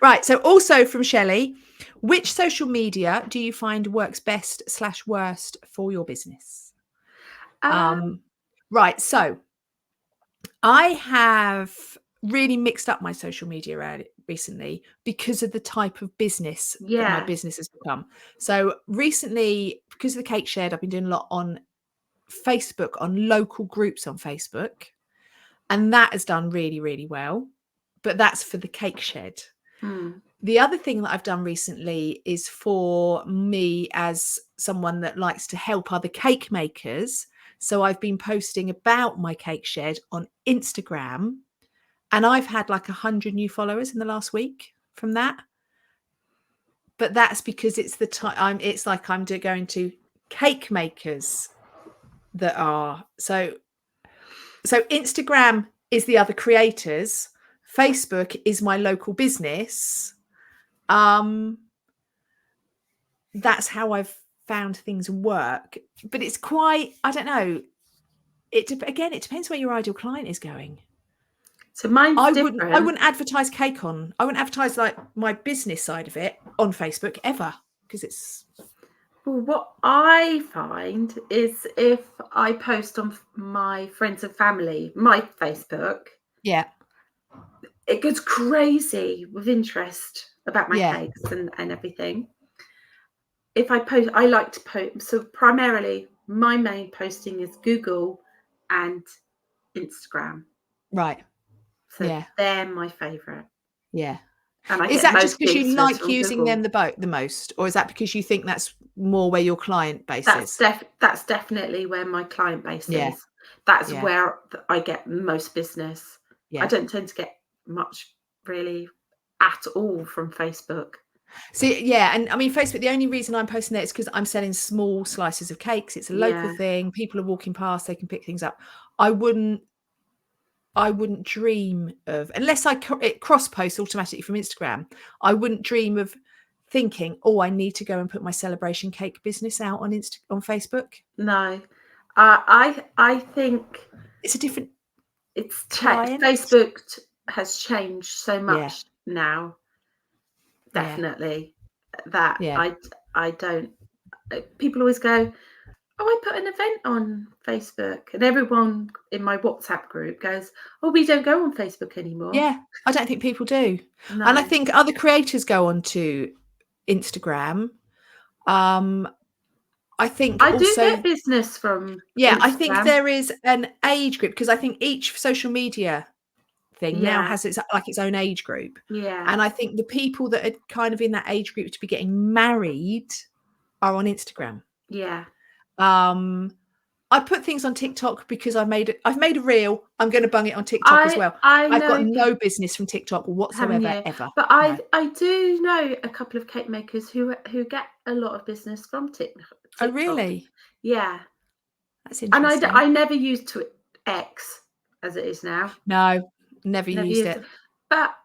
Right. So also from Shelley, which social media do you find works best / worst for your business? Right. So I have really mixed up my social media recently because of the type of business that my business has become. So recently, because of the Cake Shed, I've been doing a lot on Facebook, on local groups on Facebook, and that has done really, really well. But that's for the Cake Shed. The other thing that I've done recently is for me as someone that likes to help other cake makers. So I've been posting about my Cake Shed on Instagram, and I've had like 100 new followers in the last week from that. But that's because it's the time. It's like I'm going to cake makers that are so Instagram is the other creators. Facebook is my local business. That's how I've found things work. But it's quite, I don't know. It depends where your ideal client is going. So mine's different. I wouldn't advertise cake on. I wouldn't advertise like my business side of it on Facebook ever, because it's. Well, what I find is if I post on my friends and family, my Facebook, it goes crazy with interest about my cakes and everything. If I post, I like to post. So primarily, my main posting is Google and Instagram. Right. So they're my favourite. Yeah. And is that just because you like using them the most, or is that because you think that's more where your client base is? That's definitely where my client base is. That's where I get most business. I don't tend to get much really at all from Facebook. See, and I mean, Facebook, the only reason I'm posting that is because I'm selling small slices of cakes. It's a local thing. People are walking past, they can pick things up. I wouldn't dream of, unless it cross posts automatically from Instagram, I wouldn't dream of thinking, oh, I need to go and put my celebration cake business out on Facebook. No, I think It's a different it's client. Facebook has changed so Yeah. much now. Yeah. Definitely, that Yeah. I don't. People always go, "Oh, I put an event on Facebook," and everyone in my WhatsApp group goes, "Oh, we don't go on Facebook anymore." Yeah, I don't think people do. No. And I think other creators go onto Instagram. I think I do also, get business from yeah, I think Instagram. there is an age group, because I think each social media thing now Yeah, has its own age group. yeah, And I think the people that are kind of in that age group to be getting married are on Instagram. yeah. I put things on TikTok because I've made a reel. I'm going to bung it on TikTok as well. I I've got know, no business from TikTok haven't whatsoever, you? ever. But No. I do know a couple of cake makers who get a lot of business from TikTok. Oh, really? Yeah, That's and interesting. I never used X as it is now. No, never Never used used it. But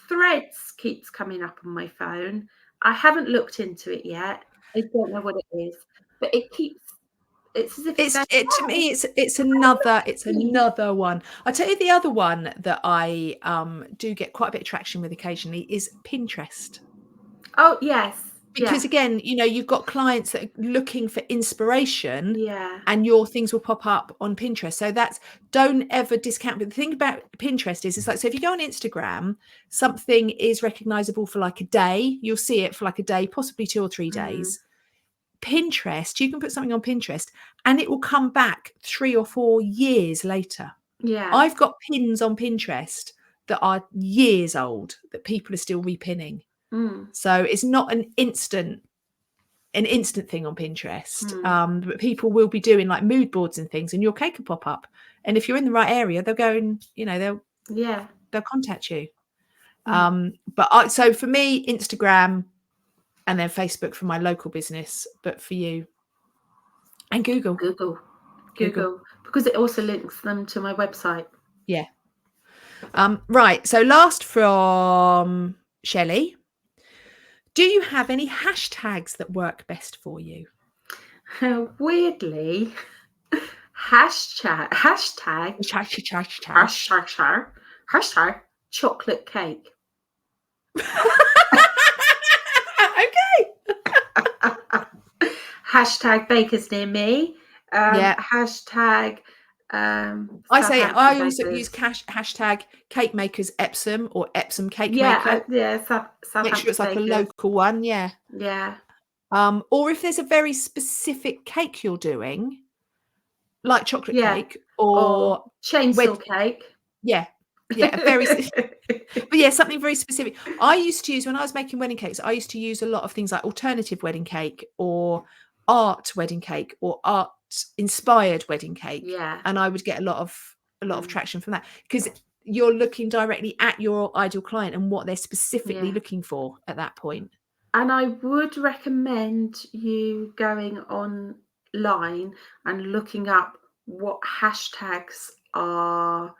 Threads keeps coming up on my phone. I haven't looked into it yet. I don't know what it is, but it's as if it's To me, it's another one. I tell you, the other one that I do get quite a bit of traction with occasionally is Pinterest. Oh yes, Because again, you've got clients that are looking for inspiration, yeah, and your things will pop up on Pinterest. So don't ever discount. But the thing about Pinterest is, it's like, so if you go on Instagram, something is recognizable for like a day. You'll see it for like a day, possibly 2 or 3 days. Pinterest, you can put something on Pinterest and it will come back 3 or 4 years later. yeah. I've got pins on Pinterest that are years old that people are still repinning. So it's not an instant thing on Pinterest. But people will be doing like mood boards and things, and your cake will pop up. And if you're in the right area, they'll go and they'll contact you. So for me, Instagram, and then Facebook for my local business, but for you, and Google, because it also links them to my website. Yeah. Right. So last from Shelley. Do you have any hashtags that work best for you? Weirdly, hashtag chocolate cake. Okay. Hashtag bakers near me. Hashtag I also use hashtag cake makers Epsom or Epsom cake maker. Make sure it's like a local one. Yeah. Or if there's a very specific cake you're doing, like chocolate cake or chainsaw cake. Yeah, very. But yeah, something very specific. I used to use, when I was making wedding cakes, I used to use a lot of things like alternative wedding cake or art wedding cake or art inspired wedding cake. Yeah. And I would get a lot of traction from that, because you're looking directly at your ideal client and what they're specifically looking for at that point. And I would recommend you going online and looking up what hashtags are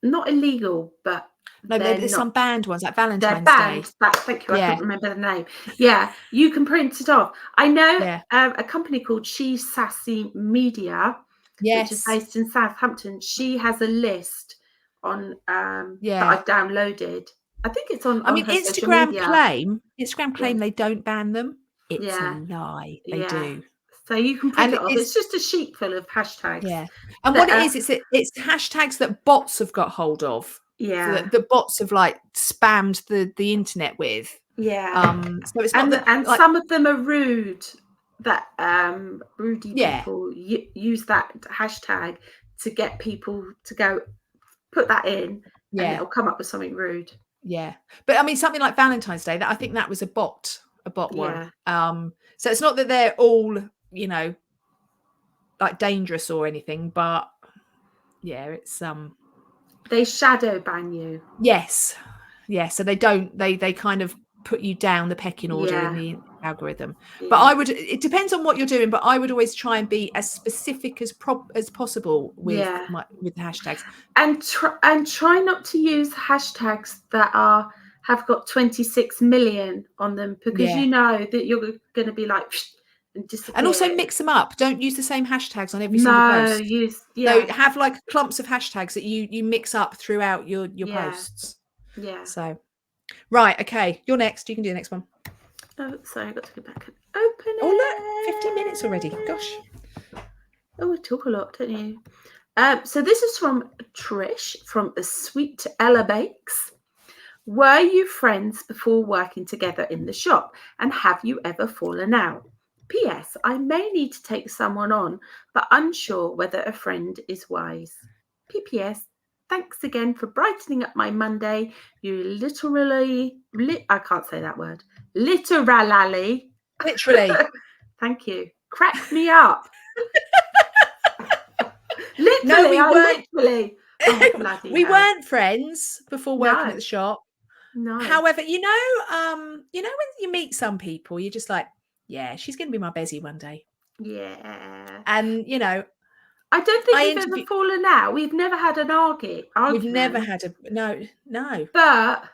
not illegal, but no, there's some banned ones like Valentine's Day. Thank you. Yeah. I couldn't remember the name. Yeah, you can print it off. I know a company called She's Sassy Media, which is based in Southampton. She has a list on that I've downloaded. I think it's on. Instagram claim they don't ban them. It's a lie. They do. So you can print it off. It's just a sheet full of hashtags. Yeah. And what it is, it's hashtags that bots have got hold of. Yeah. So that bots have like spammed the internet with. Yeah. So it's not some of them are rude. That rudy people use that hashtag to get people to go put that in, and it'll come up with something rude. Yeah, but I mean, something like Valentine's Day, I think that was a bot one. So it's not that they're all like dangerous or anything, but it's they shadow ban you. Yes. So they don't. They kind of put you down the pecking order in the algorithm. But it depends on what you're doing, but I would always try and be as specific as possible with with the hashtags, and try not to use hashtags that have got 26 million on them, because you know that you're going to be like, And also mix them up. Don't use the same hashtags on every single post. So have like clumps of hashtags that you mix up throughout your posts. Yeah. So, right. Okay. You're next. You can do the next one. Oh, sorry. I got to go back and open it. Oh, look. 15 minutes already. Gosh. Oh, we talk a lot, don't you? So this is from Trish from Sweet Ella Bakes. Were you friends before working together in the shop? And have you ever fallen out? P.S. I may need to take someone on, but unsure whether a friend is wise. P.P.S. Thanks again for brightening up my Monday. You I can't say that word. Literally. Thank you. Crack me up. Literally. No, we weren't. Literally. Oh, we weren't friends before working at the shop. No. However, you know when you meet some people, you're just like, yeah, she's going to be my bestie one day. Yeah. And, I don't think we've ever fallen out. We've never had an argument. We've never had no. But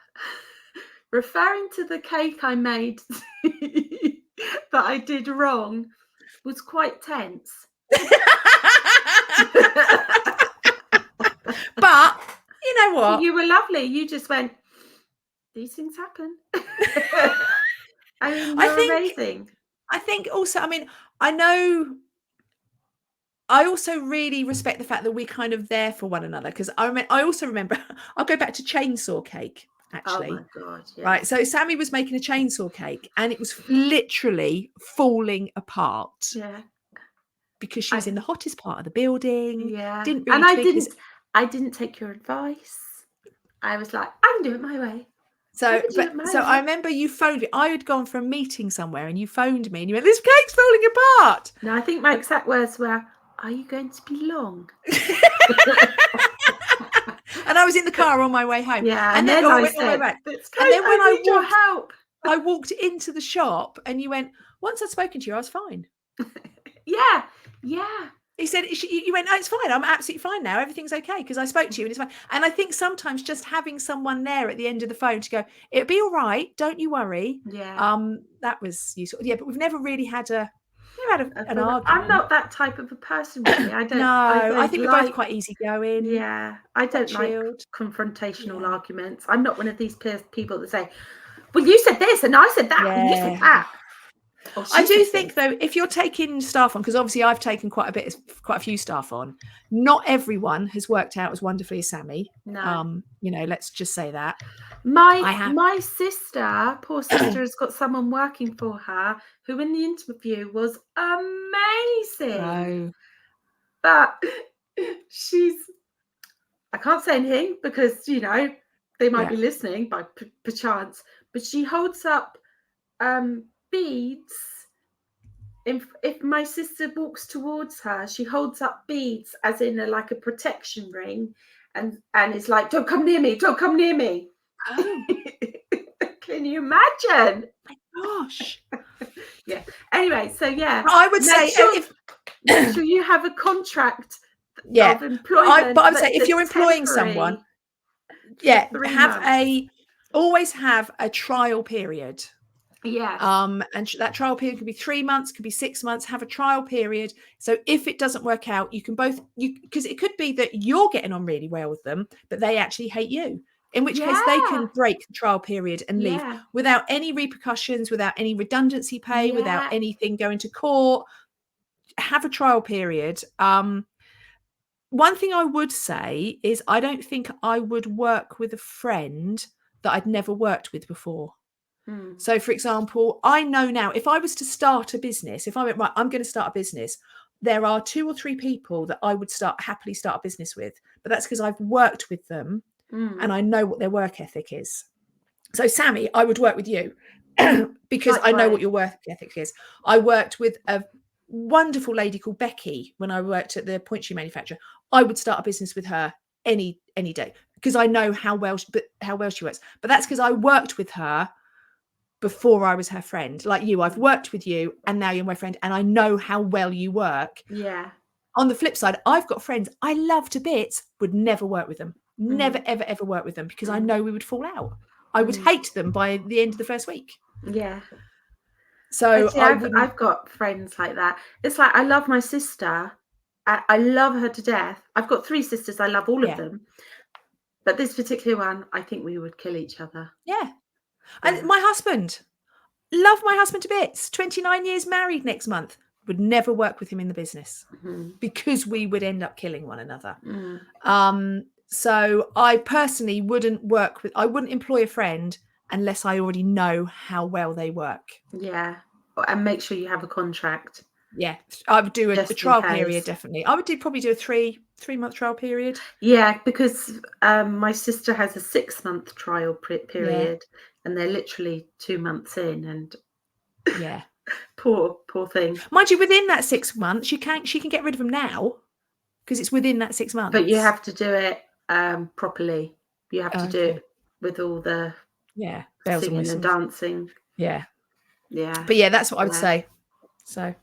referring to the cake I made that I did wrong was quite tense. But you know what? You were lovely. You just went, these things happen. I mean, you're amazing. I think also, I also really respect the fact that we're kind of there for one another, because I also remember, I'll go back to chainsaw cake, actually. Oh my God. Yeah. Right. So Sammy was making a chainsaw cake and it was literally falling apart. Yeah. Because she was in the hottest part of the building. Yeah. Didn't really I didn't take your advice. I was like, I can do it my way. So I remember you phoned me. I had gone for a meeting somewhere and you phoned me and you went, this cake's falling apart. No, I think my exact words were, are you going to be long? And I was in the car on my way home. Yeah. And then I said, I walked into the shop and you went, once I'd spoken to you, I was fine. Yeah. He said, you went, oh, it's fine. I'm absolutely fine now. Everything's okay because I spoke to you and it's fine. And I think sometimes just having someone there at the end of the phone to go, it'll be all right. Don't you worry. Yeah. That was useful. Yeah, but we've never really had an argument. I'm not that type of a person, really. I don't. I think we're both quite easygoing. Yeah, I don't like confrontational arguments. I'm not one of these people that say, well, you said this and I said that and you said that. I do think, though, if you're taking staff on, because obviously I've taken quite a few staff on, not everyone has worked out as wonderfully as Sammy. No. Let's just say that. My sister, poor sister, has got someone working for her who in the interview was amazing. Oh. But I can't say anything because, they might be listening by perchance, but she holds up beads. If my sister walks towards her, she holds up beads as in a protection ring and is like, don't come near me. Oh. Can you imagine? My gosh. Yeah. Anyway, so yeah. I would say make sure you have a contract of employment. But I would say if you're employing someone, always have a trial period. Yeah. And that trial period could be 3 months, could be 6 months. Have a trial period. So if it doesn't work out, you can because it could be that you're getting on really well with them, but they actually hate you. In which case they can break the trial period and leave without any repercussions, without any redundancy pay, without anything going to court. Have a trial period. One thing I would say is I don't think I would work with a friend that I'd never worked with before. So, for example, I know now if I was to start a business, if I went, right, I'm going to start a business, there are 2 or 3 people that I would happily start a business with. But that's because I've worked with them and I know what their work ethic is. So, Sammy, I would work with you because I know what your work ethic is. I worked with a wonderful lady called Becky when I worked at the point shoe manufacturer. I would start a business with her any day because I know how well she works. But that's because I worked with her before I was her friend. Like you, I've worked with you and now you're my friend and I know how well you work. Yeah. On the flip side, I've got friends I love to bits, would never work with them. Never, ever work with them because I know we would fall out. I would hate them by the end of the first week. Yeah. So See, I wouldn't. I've got friends like that. It's like I love my sister. I love her to death. I've got 3 sisters. I love all of Yeah. them. But this particular one, I think we would kill each other. Yeah. Yeah. And my husband, love my husband to bits. 29 years married next month. Would never work with him in the business because we would end up killing one another. So I personally I wouldn't employ a friend unless I already know how well they work. Yeah. And make sure you have a contract. Yeah, I would do a Just in trial case. period, definitely. I would probably do a 3-month trial period. Yeah, because my sister has a 6-month trial period, and they're literally 2 months in, and Yeah, poor thing. mind you, within that 6 months, she can get rid of them now because it's within that 6 months. But you have to do it properly. You have to do it with all the bells singing and dancing. Yeah. But yeah, that's what I would say. So,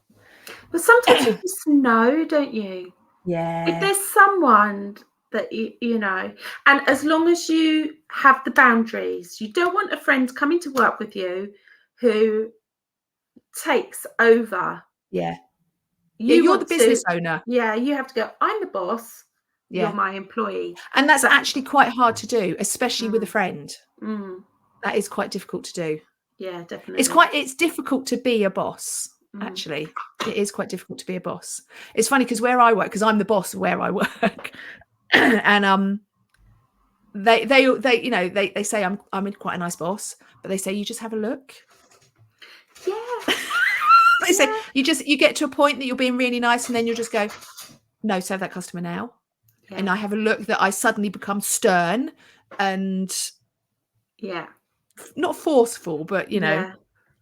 but sometimes you just know, don't you? Yeah. If there's someone that you know, and as long as you have the boundaries, you don't want a friend coming to work with you who takes over. Yeah. You're the business owner. Yeah, you have to go, I'm the boss. Yeah. You're my employee. And that's actually quite hard to do, especially with a friend. That is quite difficult to do. Yeah, definitely. It's difficult to be a boss. Actually, it is quite difficult to be a boss. It's funny because where I work, because I'm the boss of where I work, and they say I'm quite a nice boss, but they say you just have a look. Yeah. They say you get to a point that you're being really nice, and then you'll just go, no, serve that customer now. Yeah. And I have a look that I suddenly become stern and not forceful, but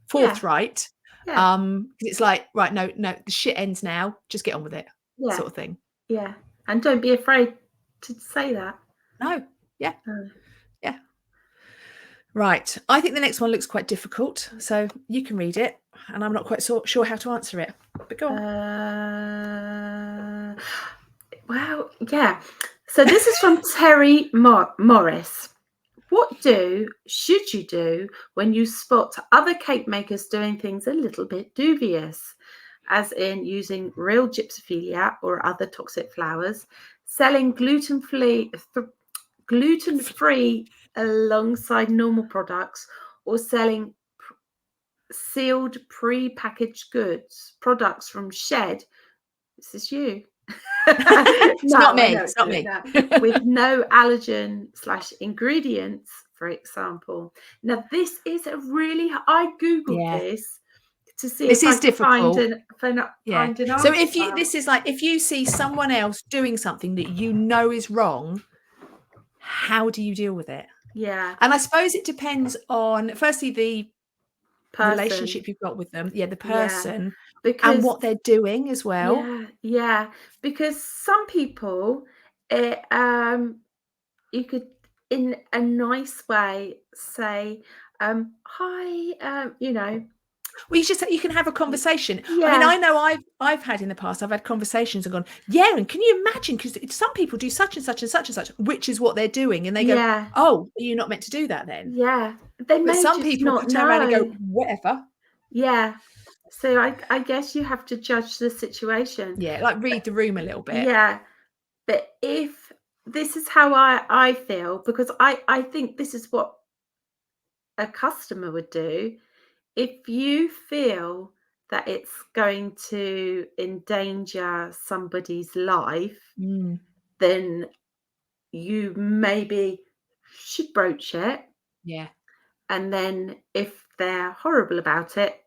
forthright. Yeah. It's like, right, no, the shit ends now. Just get on with it, sort of thing. Yeah, and don't be afraid to say that. No, yeah, yeah. Right, I think the next one looks quite difficult, so you can read it, and I'm not quite sure how to answer it. But go on. Well, yeah. So this is from Terry Morris. What should you do when you spot other cake makers doing things a little bit dubious, as in using real gypsophilia or other toxic flours, selling gluten-free alongside normal products, or selling sealed pre-packaged products from Shed? This is you. It's not me. It's not me. With no allergen/ingredients, for example. Now, this is I googled this to see this if is I difficult. find an answer. So if you see someone else doing something that you know is wrong, how do you deal with it? Yeah. And I suppose it depends on, firstly, the relationship you've got with them. Yeah, the person. And what they're doing as well. Yeah. Because some people, you could, in a nice way, say, hi, Well, you can have a conversation. Yeah. I mean, I know I've had in the past, I've had conversations and gone, yeah, and can you imagine? Because some people do such and such and such and such, which is what they're doing, and they go, oh, are you not meant to do that then? Yeah, but some people could turn around and go, whatever. Yeah. So I guess you have to judge the situation. Yeah, like read the room a little bit. Yeah, but if this is how I feel, because I think this is what a customer would do. If you feel that it's going to endanger somebody's life, then you maybe should broach it. Yeah. And then if they're horrible about it,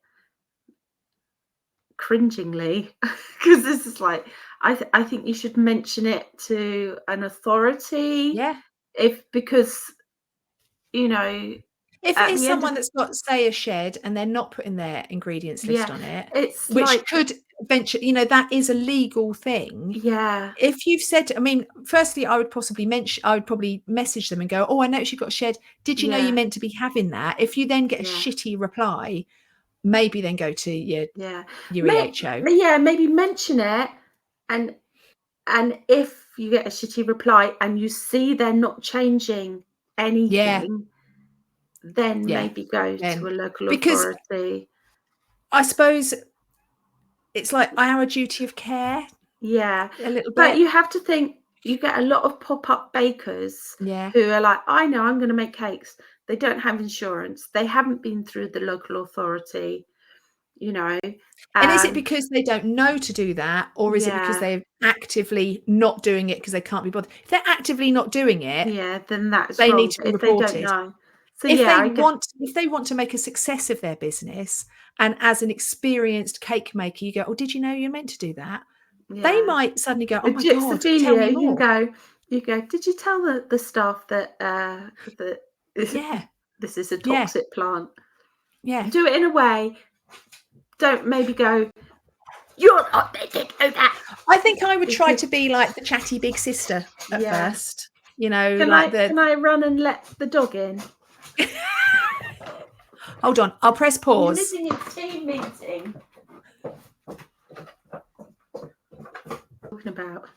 cringingly, because this is like, I think you should mention it to an authority. Yeah. Because if it's someone that's got, say, a Shed and they're not putting their ingredients list on it, which could eventually, that is a legal thing. Yeah. If you've said, I mean, firstly, I would probably message them and go, oh, I noticed you got a Shed. Did you know you meant to be having that? If you then get a shitty reply, maybe then go to your EHO. Maybe mention it, and if you get a shitty reply and you see they're not changing anything, then maybe go to a local authority. I suppose it's like our duty of care. Yeah. A little bit. But you have to think, you get a lot of pop-up bakers Yeah. who are like, I know I'm going to make cakes. They don't have insurance. They haven't been through the local authority, you know. And is it because they don't know to do that, or is it because they're actively not doing it because they can't be bothered? If they're actively not doing it, then that's they wrong. need to be If reported. they don't know. So if they want to make a success of their business, and as an experienced cake maker, you go, oh, did you know you're meant to do that? They might suddenly go, oh my God, tell me more. You go, did you tell the staff that this is a toxic plant? Yeah. Do it in a way. Don't maybe go, you're not meant to do that. I think I would try to be like the chatty big sister at first. You know, can I run and let the dog in? Hold on, I'll press pause. You're missing a team meeting. Talking about.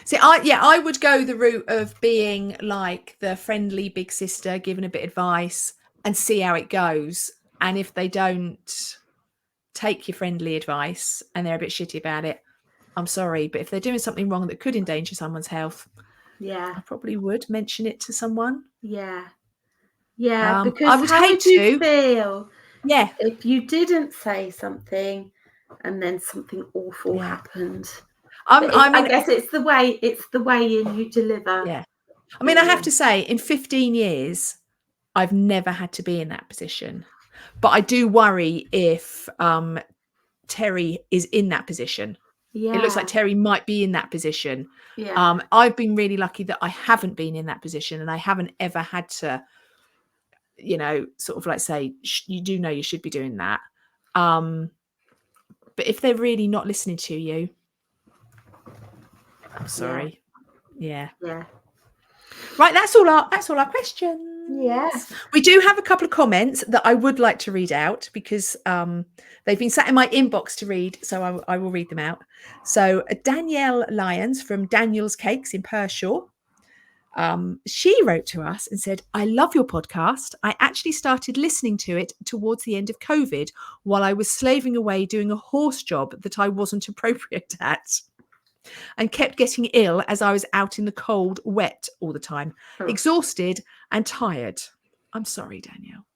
See, I would go the route of being like the friendly big sister, giving a bit of advice and see how it goes. And if they don't take your friendly advice and they're a bit shitty about it, I'm sorry. But if they're doing something wrong that could endanger someone's health, I probably would mention it to someone. Yeah, because I would hate to feel if you didn't say something and then something awful happened. I guess it's the way in you deliver. Yeah. I mean, I have to say, in 15 years, I've never had to be in that position. But I do worry if Terry is in that position. Yeah. It looks like Terry might be in that position. Yeah. I've been really lucky that I haven't been in that position, and I haven't ever had to, you know, sort of like say, you do know you should be doing that. But if they're really not listening to you, I'm sorry. Yeah. Right, that's all our questions. Yes. We do have a couple of comments that I would like to read out because they've been sat in my inbox to read, so I will read them out. So Danielle Lyons from Daniel's Cakes in Pershore, she wrote to us and said, I love your podcast. I actually started listening to it towards the end of COVID while I was slaving away doing a horse job that I wasn't appropriate at, and kept getting ill as I was out in the cold, wet all the time, exhausted and tired. I'm sorry, Danielle.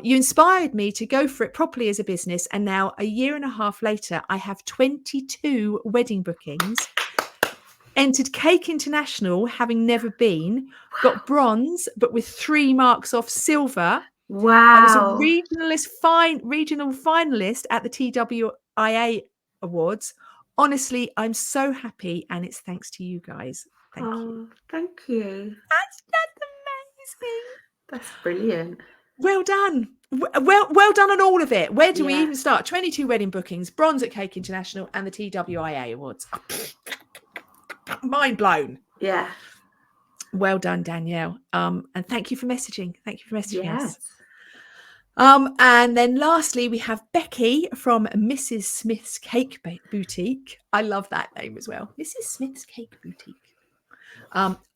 You inspired me to go for it properly as a business, and now a year and a half later, I have 22 wedding bookings, entered Cake International, having never been, got bronze, but with 3 marks off silver. Wow. I was a regional finalist at the TWIA Awards. Honestly, I'm so happy, and it's thanks to you guys. Thank you. Thank you. That's amazing. That's brilliant. Well done. Well done on all of it. Where do we even start? 22 wedding bookings, bronze at Cake International, and the TWIA Awards. Mind blown. Yeah. Well done, Danielle. And thank you for messaging. Yes. us. And then lastly, we have Becky from Mrs. Smith's Cake Boutique. I love that name as well. Mrs. Smith's Cake Boutique.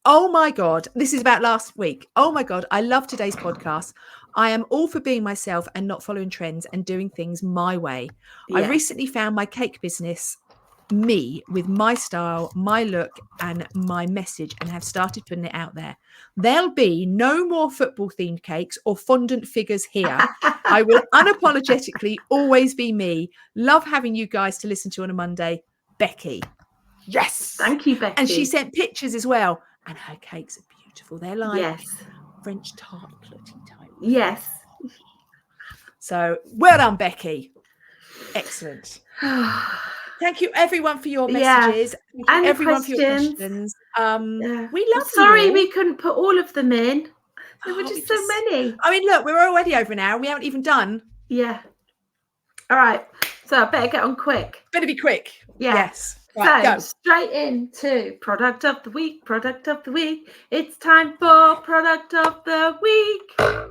Oh my God, this is about last week. Oh my God, I love today's podcast. I am all for being myself and not following trends and doing things my way. Yeah. I recently found my cake business, me, with my style, my look, and my message, and have started putting it out there. There'll be no more football themed cakes or fondant figures here. I will unapologetically always be me. Love having you guys to listen to on a Monday. Becky. Yes. Thank you, Becky. And she sent pictures as well. And her cakes are beautiful. They're like French tartletty type. Yes. So well done, Becky. Excellent. Thank you, everyone, for your messages. Thank you, everyone, for your questions. We love you. Sorry we couldn't put all of them in. There were just so many. I mean, look, we're already over an hour. We haven't even done. Yeah. All right. So I better get on quick. Better be quick. Yeah. Yes. Right, so go. Straight into product of the week. It's time for product of the week. That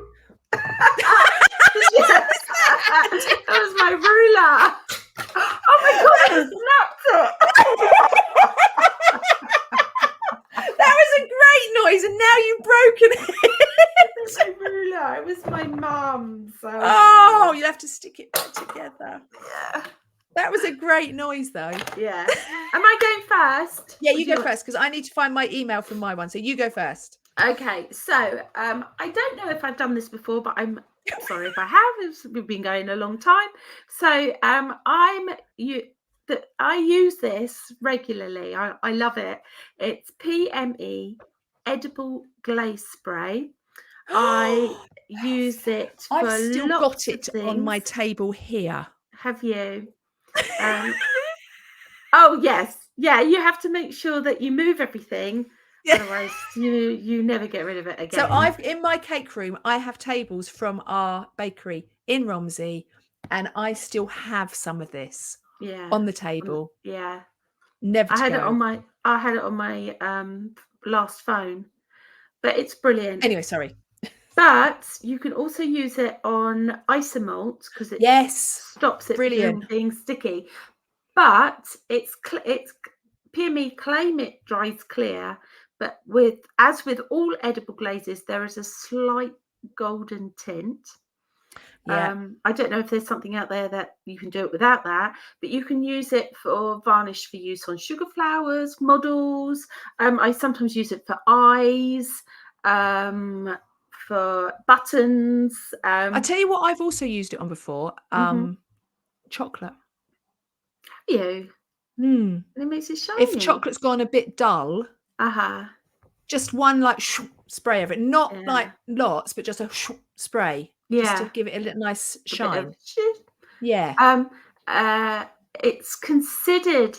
was my ruler. Oh my God, I snapped it. That was a great noise, and now you've broken it. It was my ruler. It was my mum. So Oh, you'll have to stick it back together. yeah. That was a great noise, though. Yeah. Am I going first? Yeah, you go first, because I need to find my email from my one. So you go first. Okay. So I don't know if I've done this before, but I'm sorry if I have. We've been going a long time. So I use this regularly. I love it. It's PME edible glaze spray. I use it for I've still lots got it of things. on my table here. Have you? Oh yes, yeah. You have to make sure that you move everything, otherwise you never get rid of it again. So in my cake room, I have tables from our bakery in Romsey, and I still have some of this on the table. Yeah, never. I had it on my last phone, but it's brilliant. Anyway, sorry. But you can also use it on isomalt because it stops it from being sticky. But it's PME claim it dries clear, but as with all edible glazes, there is a slight golden tint. Yeah. I don't know if there's something out there that you can do it without that, but you can use it for varnish for use on sugar flowers, models. I sometimes use it for eyes, for buttons. I tell you what, I've also used it on before. Chocolate. You. And it makes it shiny. If chocolate's gone a bit dull, just one like spray of it, not like lots, but just a spray, just to give it a little nice shine. Yeah. It's considered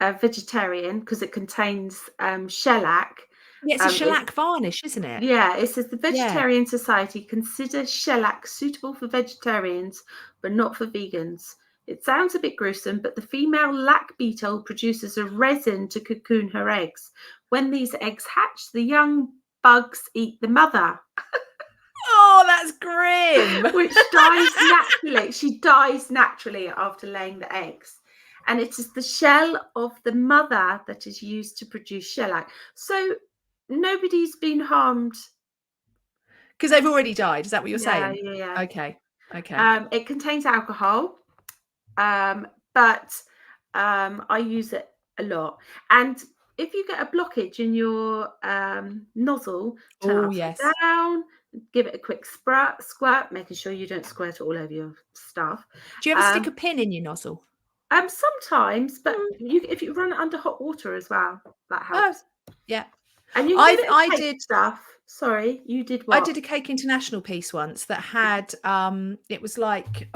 vegetarian because it contains shellac. Yeah, it's a shellac varnish, isn't it? Yeah, it says the Vegetarian Society considers shellac suitable for vegetarians, but not for vegans. It sounds a bit gruesome, but the female lac beetle produces a resin to cocoon her eggs. When these eggs hatch, the young bugs eat the mother. Oh, that's grim. Which dies naturally. She dies naturally after laying the eggs. And it is the shell of the mother that is used to produce shellac. So nobody's been harmed. Because they've already died. Is that what you're saying? Yeah. Okay. It contains alcohol. But I use it a lot. And if you get a blockage in your nozzle, turn it upside down, give it a quick squirt, making sure you don't squirt it all over your stuff. Do you ever stick a pin in your nozzle? Sometimes, but if you run it under hot water as well, that helps. Yeah. And you I did stuff. Sorry, you did what? I did a Cake International piece once that had it was like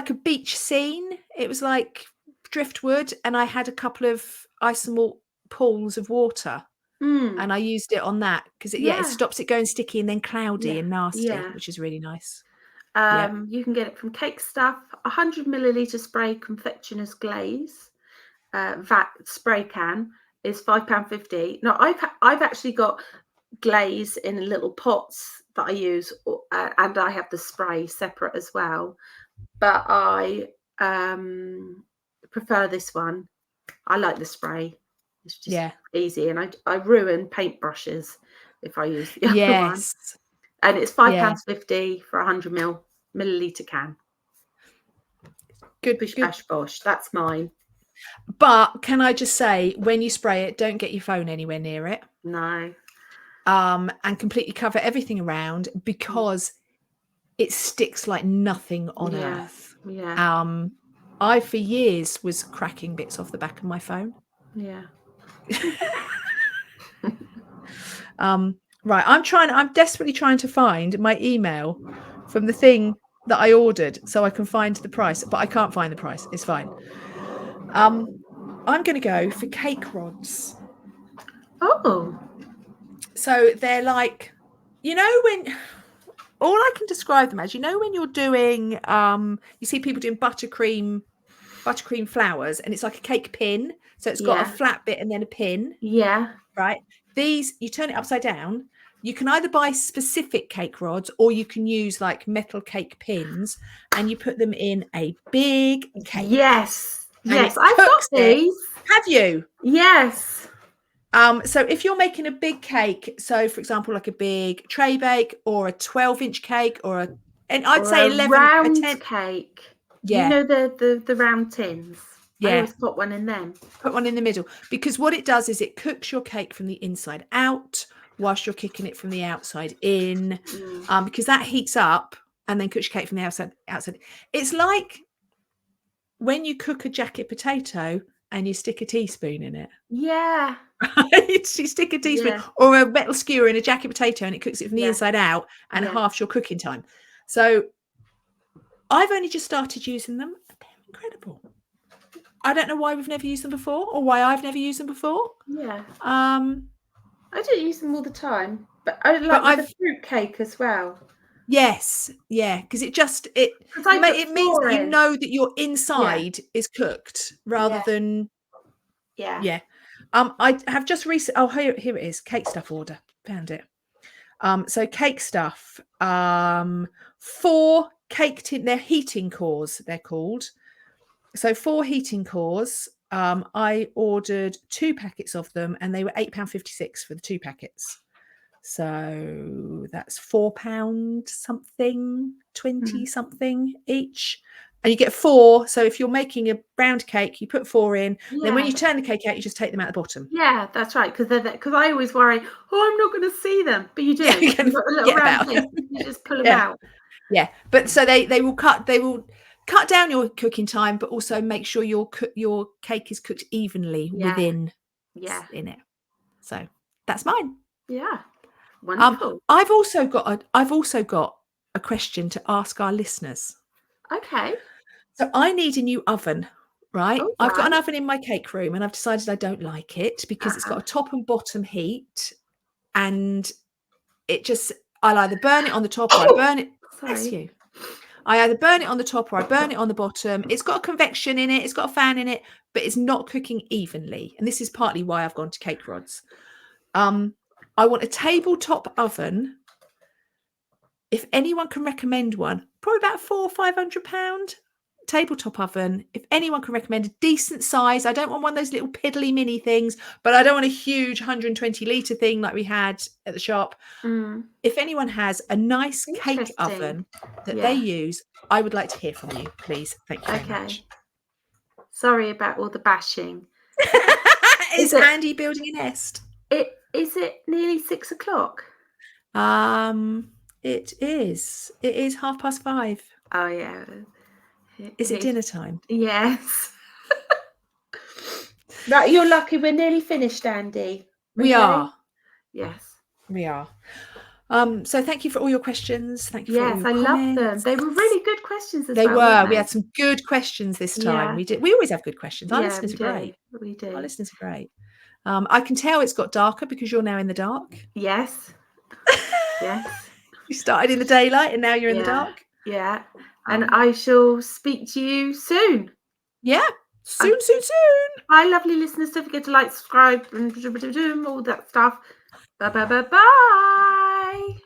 a beach scene. It was like driftwood, and I had a couple of isomalt pools of water, and I used it on that because it stops it going sticky and then cloudy and nasty, which is really nice. You can get it from Cake Stuff. 100 milliliter spray confectioner's glaze spray can is £5.50. Now I've actually got glaze in little pots that I use, and I have the spray separate as well. But I prefer this one. I like the spray. It's just easy, and I ruin paintbrushes if I use the other one. And it's £5.50 for 100 milliliter can. Good. Bash bosh. That's mine. But can I just say, when you spray it, don't get your phone anywhere near it. No. And completely cover everything around, because it sticks like nothing on earth. Yeah. I for years was cracking bits off the back of my phone. Yeah. Right. I'm desperately trying to find my email from the thing that I ordered so I can find the price, but I can't find the price. It's fine. I'm going to go for cake rods. Oh. So they're like, when all I can describe them as, when you're doing, you see people doing buttercream flowers, and it's like a cake pin. So it's got a flat bit and then a pin. Yeah. Right. These, you turn it upside down. You can either buy specific cake rods, or you can use like metal cake pins, and you put them in a big cake. Yes. Yes, I've got these. Have you? Yes. So if you're making a big cake, so for example, like a big tray bake or a 12-inch cake and I'd Or say a 11, round 10. cake. You Yeah. know the round tins. I Yeah. always put one in them. Put one in the middle, because what it does is it cooks your cake from the inside out whilst you're cooking it from the outside in, because that heats up and then cooks your cake from the outside. It's like when you cook a jacket potato and you stick a teaspoon in it. Yeah. You stick a teaspoon Yeah. or a metal skewer in a jacket potato and it cooks it from the Yeah. inside out and Yeah. halves your cooking time. So I've only just started using them. They're incredible. I don't know why we've never used them before, or why I've never used them before. Yeah. I don't use them all the time, but I like with the fruit cake as well. Yes, yeah, because it means that you know that your inside is cooked rather than I have just recently. Oh, here it is. Cake stuff order. Found it. So cake stuff. 4 cake tin. They're heating cores. They're called. So 4 heating cores. I ordered 2 packets of them, and they were £8.56 for the 2 packets. So that's £4 something, 20 something each. And you get 4. So if you're making a round cake, you put 4 in. Then when you turn the cake out, you just take them out the bottom. Yeah, that's right. Because I always worry, I'm not going to see them. But you do. Yeah, You've got the little round thing. You just pull them out. Yeah. But so they will cut down your cooking time, but also make sure your cake is cooked evenly within in it. So that's mine. Yeah. Wonderful. I've also got a question to ask our listeners. Okay. So I need a new oven, right? Oh, I've got an oven in my cake room, and I've decided I don't like it because it's got a top and bottom heat, and I'll either burn it on the top or I burn it. Bless you. I either burn it on the top or I burn it on the bottom. It's got a convection in it, it's got a fan in it, but it's not cooking evenly. And this is partly why I've gone to Cake Rods. I want a tabletop oven. If anyone can recommend one, probably about £400 or £500 tabletop oven. If anyone can recommend a decent size, I don't want one of those little piddly mini things, but I don't want a huge 120-litre thing like we had at the shop. If anyone has a nice cake oven that they use, I would like to hear from you, please. Thank you very much. Sorry about all the bashing. Is Andy building a nest? Is it nearly 6 o'clock? It is. It is 5:30. Oh yeah. Is it dinner time? Yes. Right, you're lucky. We're nearly finished, Andy. We are. Yes. We are. So thank you for all your questions. Thank you for all your comments. I love them. They were really good questions as well. They were. We had some good questions this time. We did. We always have good questions. Our listeners are great. We do. Our listeners are great. I can tell it's got darker because you're now in the dark. Yes. Yes. You started in the daylight and now you're in the dark. Yeah. And I shall speak to you soon. Yeah. Soon. Hi, lovely listeners. Don't forget to like, subscribe, and all that stuff. Bye.